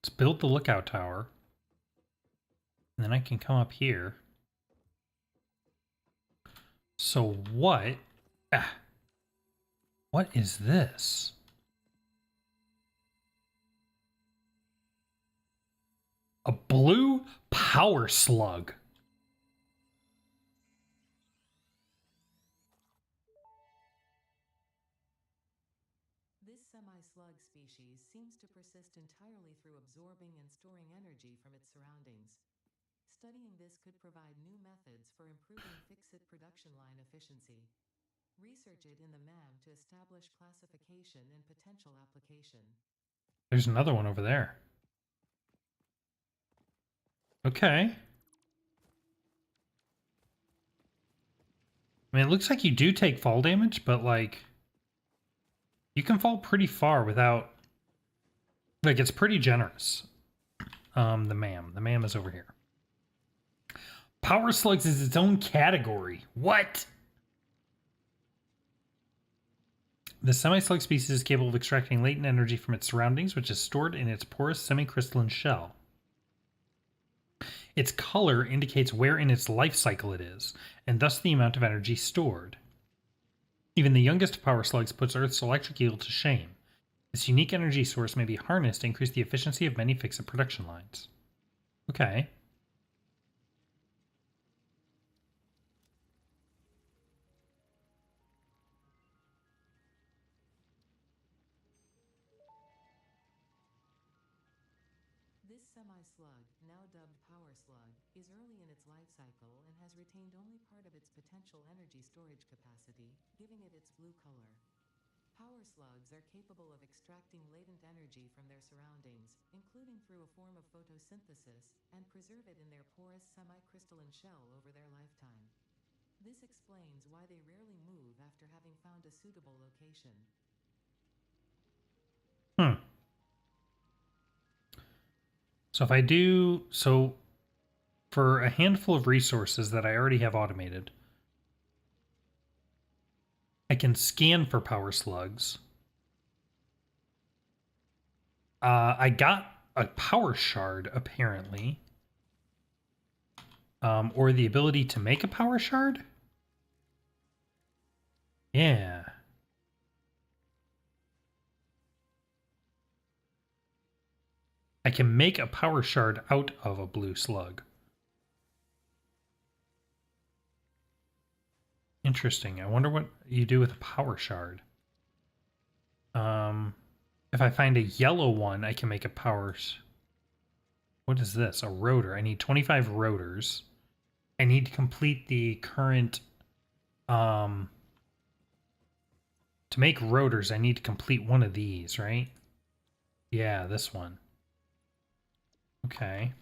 Let's build the lookout tower. And then I can come up here. So what? What is this? A blue power slug. This semi-slug species seems to persist entirely through absorbing and storing energy from its surroundings. Studying this could provide new methods for improving fix-it production line efficiency. Research it in the MAM to establish classification and potential application. There's another one over there. Okay. I mean, it looks like you do take fall damage, but like you can fall pretty far without like it's pretty generous. The MAM. The MAM is over here. Power slugs is its own category. What? The semi-slug species is capable of extracting latent energy from its surroundings, which is stored in its porous semi-crystalline shell. Its color indicates where in its life cycle it is, and thus the amount of energy stored. Even the youngest of power slugs puts Earth's electric yield to shame. This unique energy source may be harnessed to increase the efficiency of many fix-it production lines. Okay. This semi-slug, now dubbed power slug, is early in its life cycle and has retained only part of its potential energy storage capacity, giving it its blue color. Power slugs are capable of extracting latent energy from their surroundings, including through a form of photosynthesis, and preserve it in their porous semi-crystalline shell over their lifetime. This explains why they rarely move after having found a suitable location. So if I do... So for a handful of resources that I already have automated, I can scan for power slugs. I got a power shard, apparently. Or the ability to make a power shard? Yeah. I can make a power shard out of a blue slug. Interesting. I wonder what you do with a power shard. If I find a yellow one, I can make a power... What is this? A rotor. I need 25 rotors. I need to complete the current... To make rotors, I need to complete one of these, right? Yeah, this one. Okay.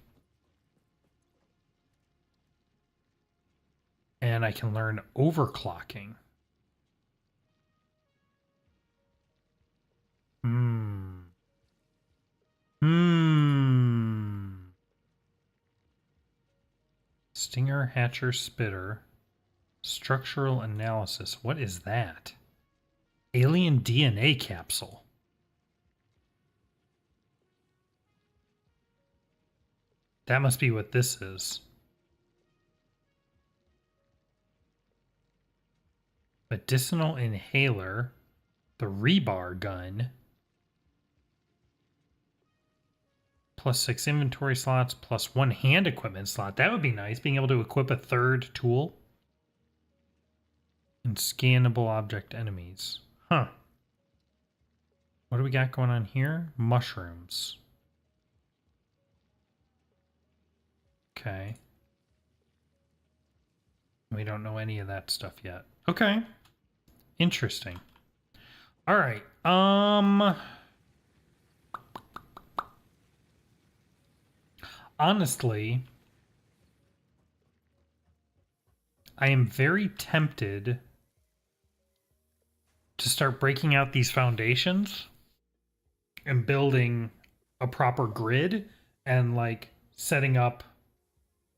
And I can learn overclocking. Hmm. Stinger, Hatcher, Spitter. Structural analysis. What is that? Alien DNA capsule. That must be what this is. Medicinal inhaler. The rebar gun. +6 inventory slots, +1 hand equipment slot. That would be nice, being able to equip a third tool. And scannable object enemies. Huh. What do we got going on here? Mushrooms. Okay. We don't know any of that stuff yet. Okay. Interesting. All right. Honestly, I am very tempted to start breaking out these foundations and building a proper grid and like setting up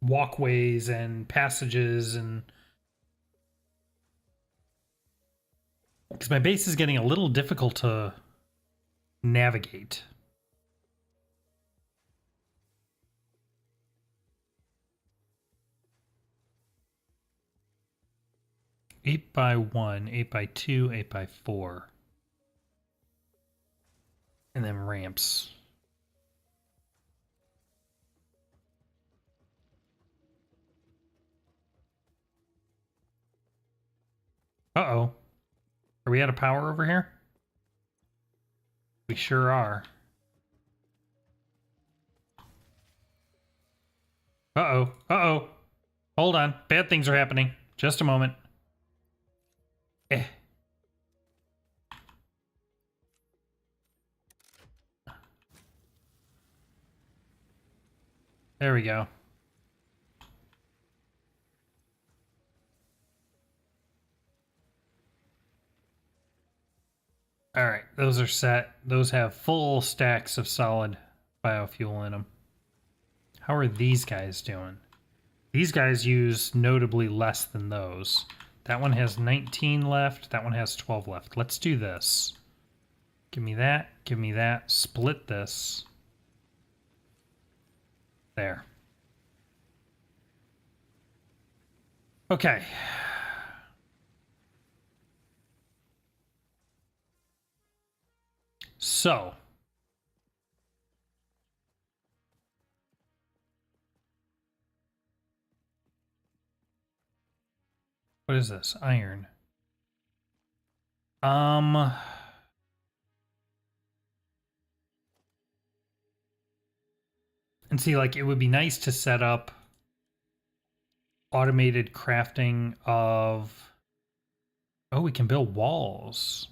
walkways and passages, and because my base is getting a little difficult to navigate. Eight by 1, 8 by 2, 8 by 4. And then ramps. Uh-oh. Are we out of power over here? We sure are. Uh-oh. Uh-oh. Hold on. Bad things are happening. Just a moment. There we go. All right, those are set. Those have full stacks of solid biofuel in them. How are these guys doing? These guys use notably less than those. That one has 19 left. That one has 12 left. Let's do this. Give me that. Give me that. Split this. There. Okay. So. What is this? Iron. And see, like, it would be nice to set up automated crafting of... Oh, we can build walls.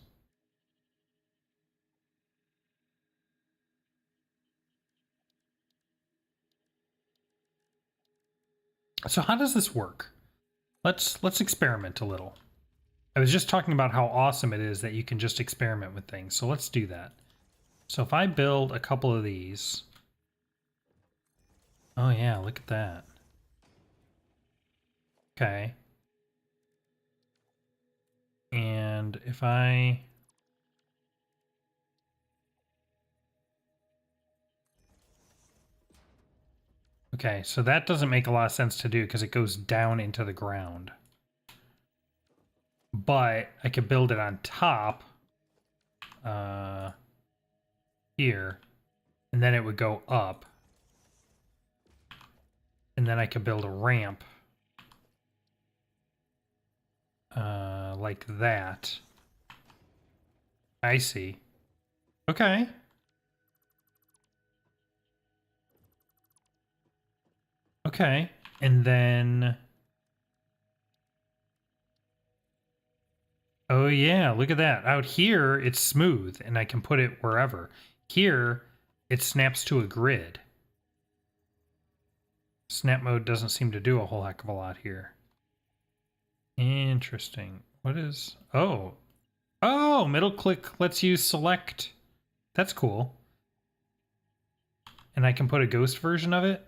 So how does this work? Let's experiment a little. I was just talking about how awesome it is that you can just experiment with things. So let's do that. So if I build a couple of these. Oh yeah, look at that. Okay. And if I Okay, so that doesn't make a lot of sense to do because it goes down into the ground. But I could build it on top here, and then it would go up. And then I could build a ramp like that. I see. Okay. Okay. And then... Oh yeah, look at that. Out here, it's smooth, and I can put it wherever. Here, it snaps to a grid. Snap mode doesn't seem to do a whole heck of a lot here. Interesting. What is... Oh. Oh, middle click lets you select. That's cool. And I can put a ghost version of it?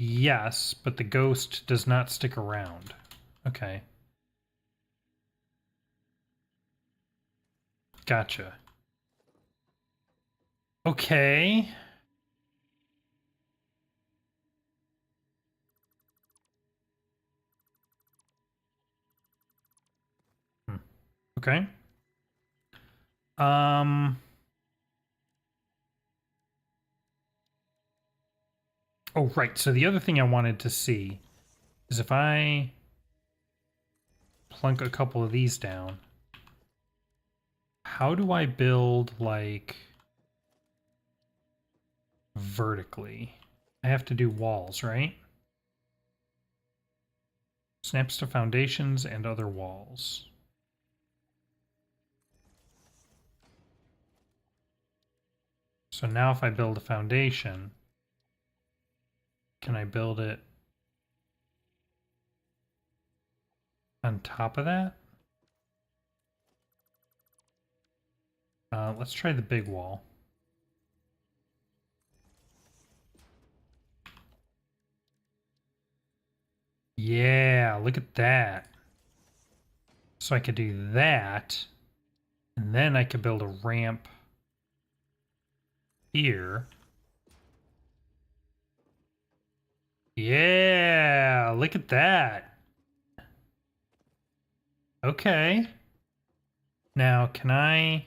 Yes, but the ghost does not stick around. Okay. Gotcha. Okay. Okay. Oh, right. So the other thing I wanted to see is if I plunk a couple of these down, how do I build, like, vertically? I have to do walls, right? Snaps to foundations and other walls. So now if I build a foundation, can I build it on top of that? Let's try the big wall. Yeah, look at that. So I could do that, and then I could build a ramp here. Yeah, look at that. Okay. Now, can I...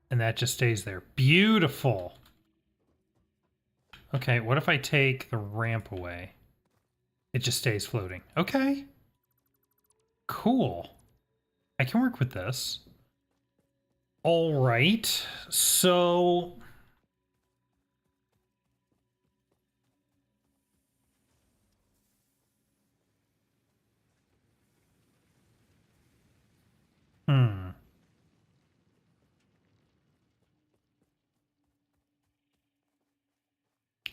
And that just stays there. Beautiful. Okay, what if I take the ramp away? It just stays floating. Okay. Cool. I can work with this. All right. So... Hmm.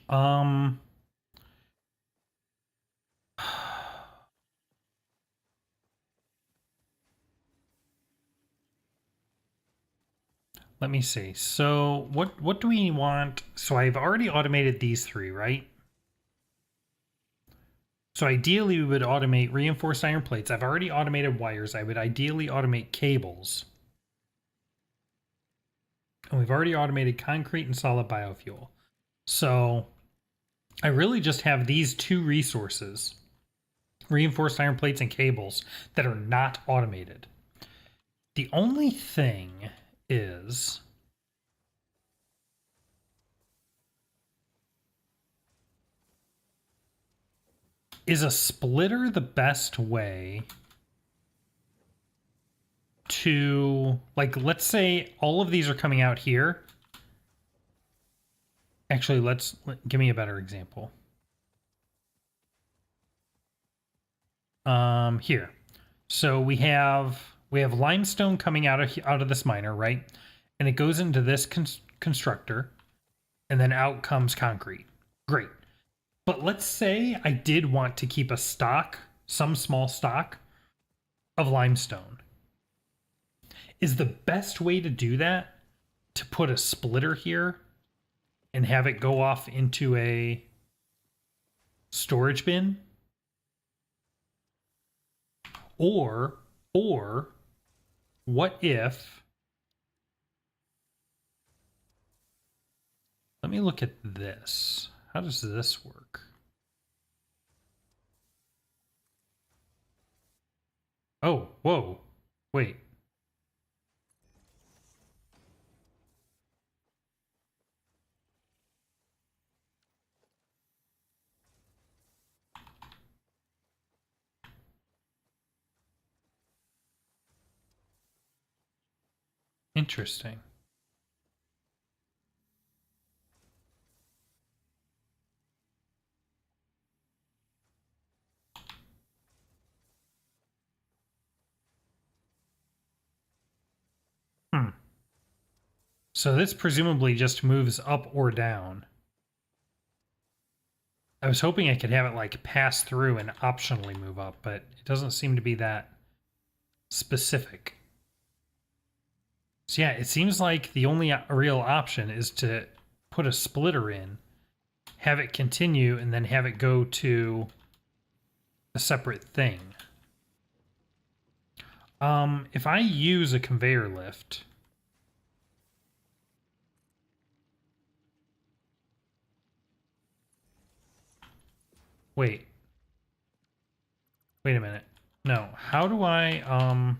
Um... Let me see. So what do we want? So I've already automated these three, right? So ideally we would automate reinforced iron plates. I've already automated wires. I would ideally automate cables. And we've already automated concrete and solid biofuel. So I really just have these two resources, reinforced iron plates and cables, that are not automated. The only thing is... Is a splitter the best way to, like, let's say all of these are coming out here. Actually, give me a better example. Here. So we have limestone coming out of this miner, right? And it goes into this constructor, and then out comes concrete. Great. But let's say I did want to keep a stock, some small stock of limestone. Is the best way to do that to put a splitter here and have it go off into a storage bin? Or what if Let me look at this. How does this work? Oh, whoa. Wait. Interesting. Hmm. So this presumably just moves up or down. I was hoping I could have it like pass through and optionally move up, but it doesn't seem to be that specific. So yeah, it seems like the only real option is to put a splitter in, have it continue, and then have it go to a separate thing. If I use a conveyor lift, wait a minute. No, how do I,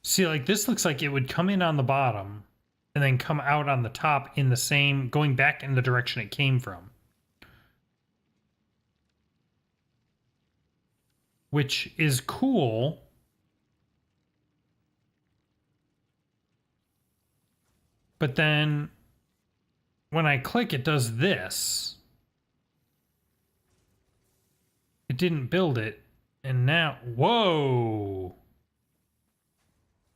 see, like, this looks like it would come in on the bottom and then come out on the top in the same, going back in the direction it came from. Which is cool. But then when I click, it does this. It didn't build it. And now, whoa.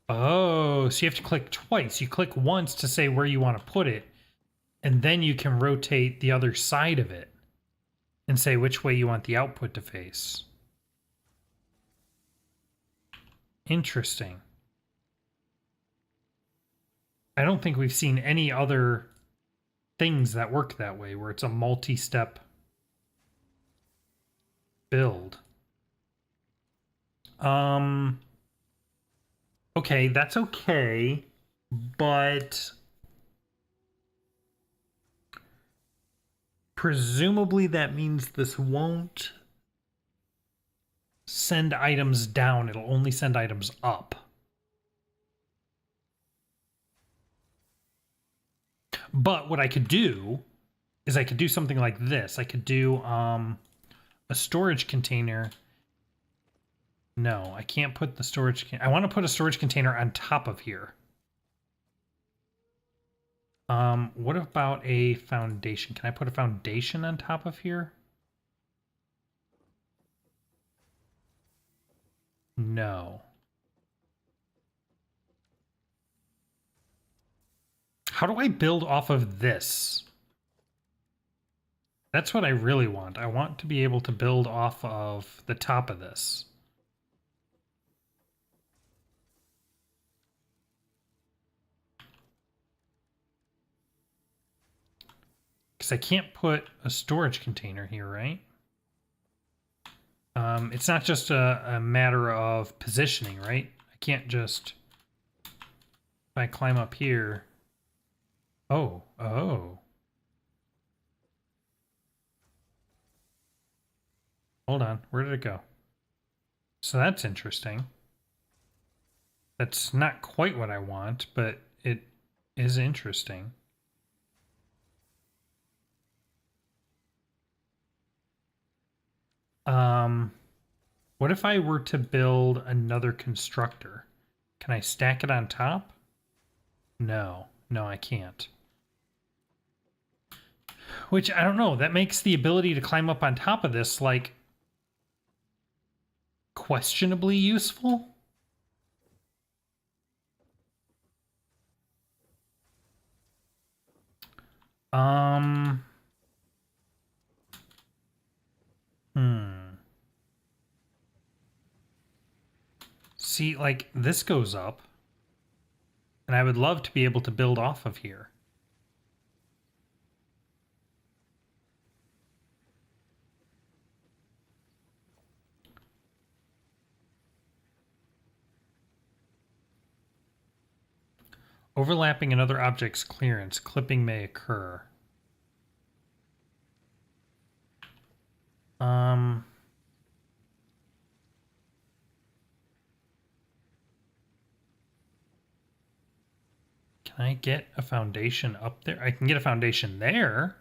Oh, so you have to click twice. You click once to say where you want to put it, and then you can rotate the other side of it and say which way you want the output to face. Interesting. I don't think we've seen any other things that work that way, where it's a multi-step build. Okay, that's okay, but presumably that means this won't send items down. It'll only send items up. But what I could do is I could do something like this. I could do a storage container. No, I can't put the storage. I want to put a storage container on top of here. What about a foundation? Can I put a foundation on top of here? No. How do I build off of this? That's what I really want. I want to be able to build off of the top of this. Because I can't put a storage container here, right? It's not just a matter of positioning, right? I can't just... If I climb up here... Oh. Hold on, where did it go? So that's interesting. That's not quite what I want, but it is interesting. What if I were to build another constructor? Can I stack it on top? No, I can't. Which, I don't know, that makes the ability to climb up on top of this, like, questionably useful? See, like, this goes up. And I would love to be able to build off of here. Overlapping another object's clearance, clipping may occur. Can I get a foundation up there? I can get a foundation there,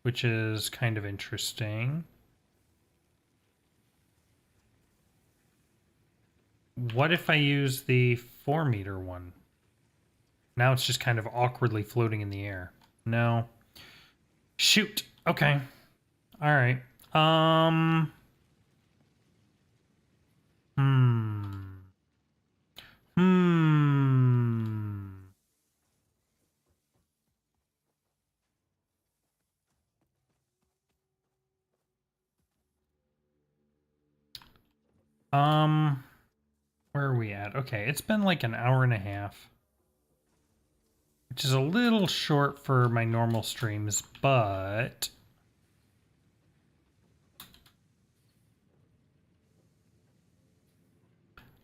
which is kind of interesting. What if I use the 4-meter one? Now it's just kind of awkwardly floating in the air. No. Shoot. Okay. All right. Hmm. Hmm. Where are we at? Okay, it's been like an hour and a half, which is a little short for my normal streams, but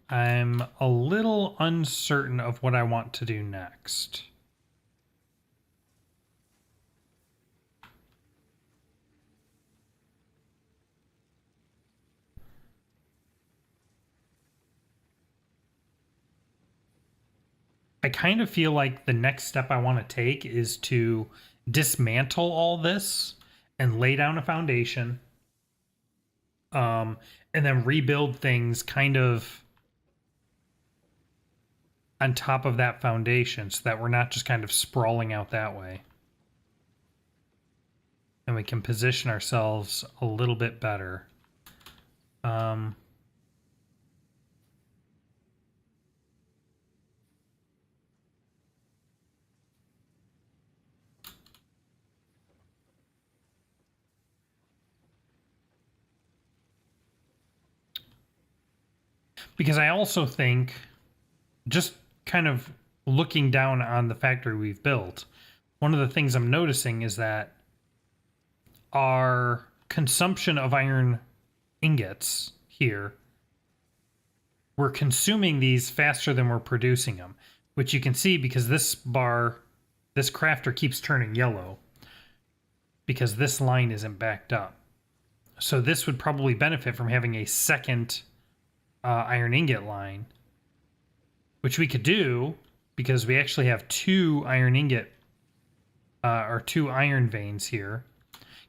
I'm a little uncertain of what I want to do next. I kind of feel like the next step I want to take is to dismantle all this and lay down a foundation, and then rebuild things kind of on top of that foundation so that we're not just kind of sprawling out that way. And we can position ourselves a little bit better. Because I also think, just kind of looking down on the factory we've built, one of the things I'm noticing is that our consumption of iron ingots here, we're consuming these faster than we're producing them, which you can see because this crafter keeps turning yellow because this line isn't backed up. So this would probably benefit from having a second iron ingot line, which we could do because we actually have 2 iron ingot or 2 iron veins here.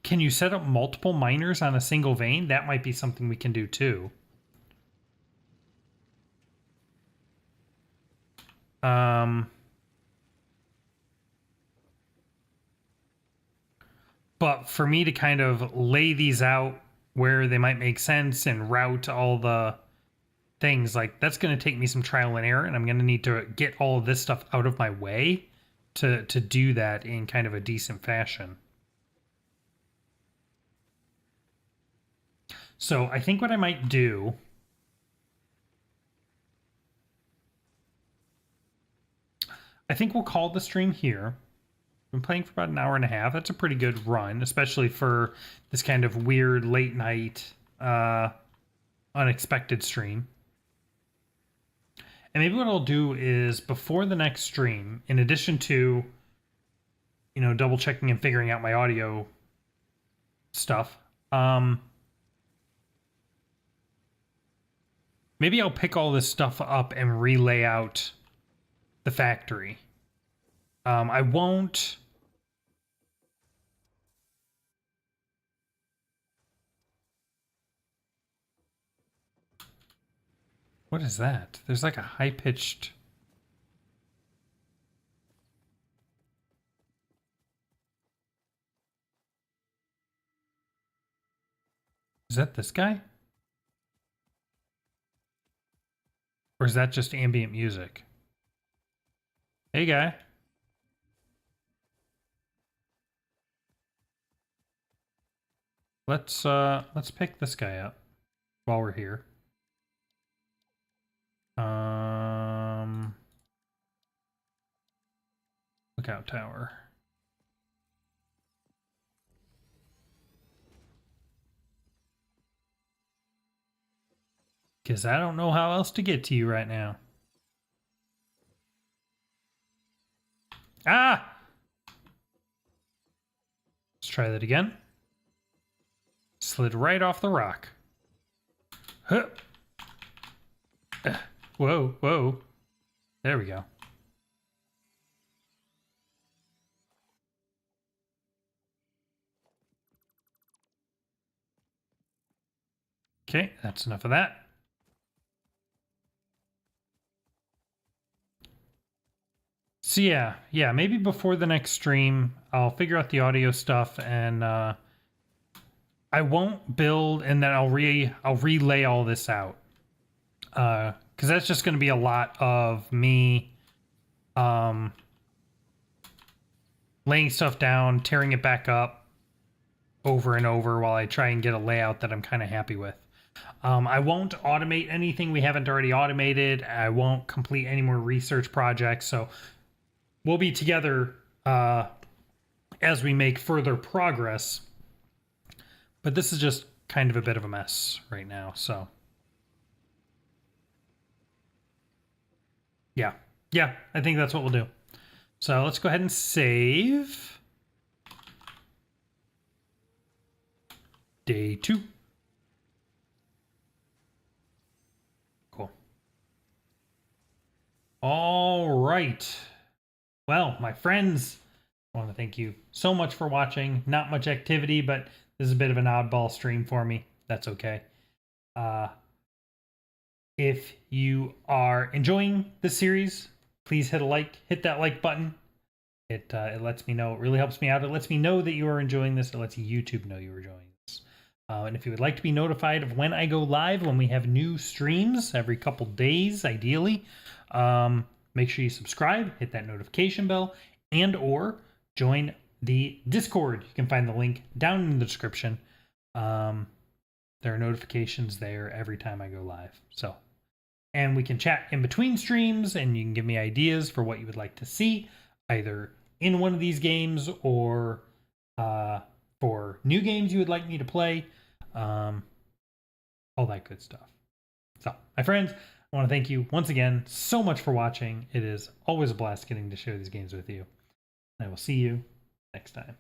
Can you set up multiple miners on a single vein? That might be something we can do too. But for me to kind of lay these out where they might make sense and route all the things, like that's going to take me some trial and error, and I'm going to need to get all of this stuff out of my way to do that in kind of a decent fashion. So I think what I might do, I think we'll call the stream here. Been playing for about an hour and a half. That's a pretty good run, especially for this kind of weird late night, unexpected stream. And maybe what I'll do is before the next stream, in addition to, you know, double checking and figuring out my audio stuff, maybe I'll pick all this stuff up and relay out the factory. I won't. What is that? There's like a high-pitched... Is that this guy? Or is that just ambient music? Hey, guy. Let's pick this guy up while we're here. Lookout tower. Because I don't know how else to get to you right now. Ah! Let's try that again. Slid right off the rock. Huh. Whoa, whoa. There we go. Okay, that's enough of that. So yeah, maybe before the next stream, I'll figure out the audio stuff, and I won't build, and then I'll relay all this out, because that's just going to be a lot of me laying stuff down, tearing it back up over and over while I try and get a layout that I'm kind of happy with. I won't automate anything we haven't already automated. I won't complete any more research projects. So we'll be together as we make further progress. But this is just kind of a bit of a mess right now. So yeah, I think that's what we'll do. So let's go ahead and save. Day 2. Cool. All right. Well, my friends, I want to thank you so much for watching. Not much activity, but this is a bit of an oddball stream for me. That's okay. If you are enjoying this series, please hit that like button. It lets me know. It really helps me out. It lets me know that you are enjoying this. It lets YouTube know you are enjoying this. And if you would like to be notified of when I go live, when we have new streams every couple days, ideally, make sure you subscribe, hit that notification bell, and or join the Discord. You can find the link down in the description. There are notifications there every time I go live. So, and we can chat in between streams, and you can give me ideas for what you would like to see, either in one of these games or for new games you would like me to play. All that good stuff. So, my friends, I want to thank you once again so much for watching. It is always a blast getting to share these games with you. I will see you next time.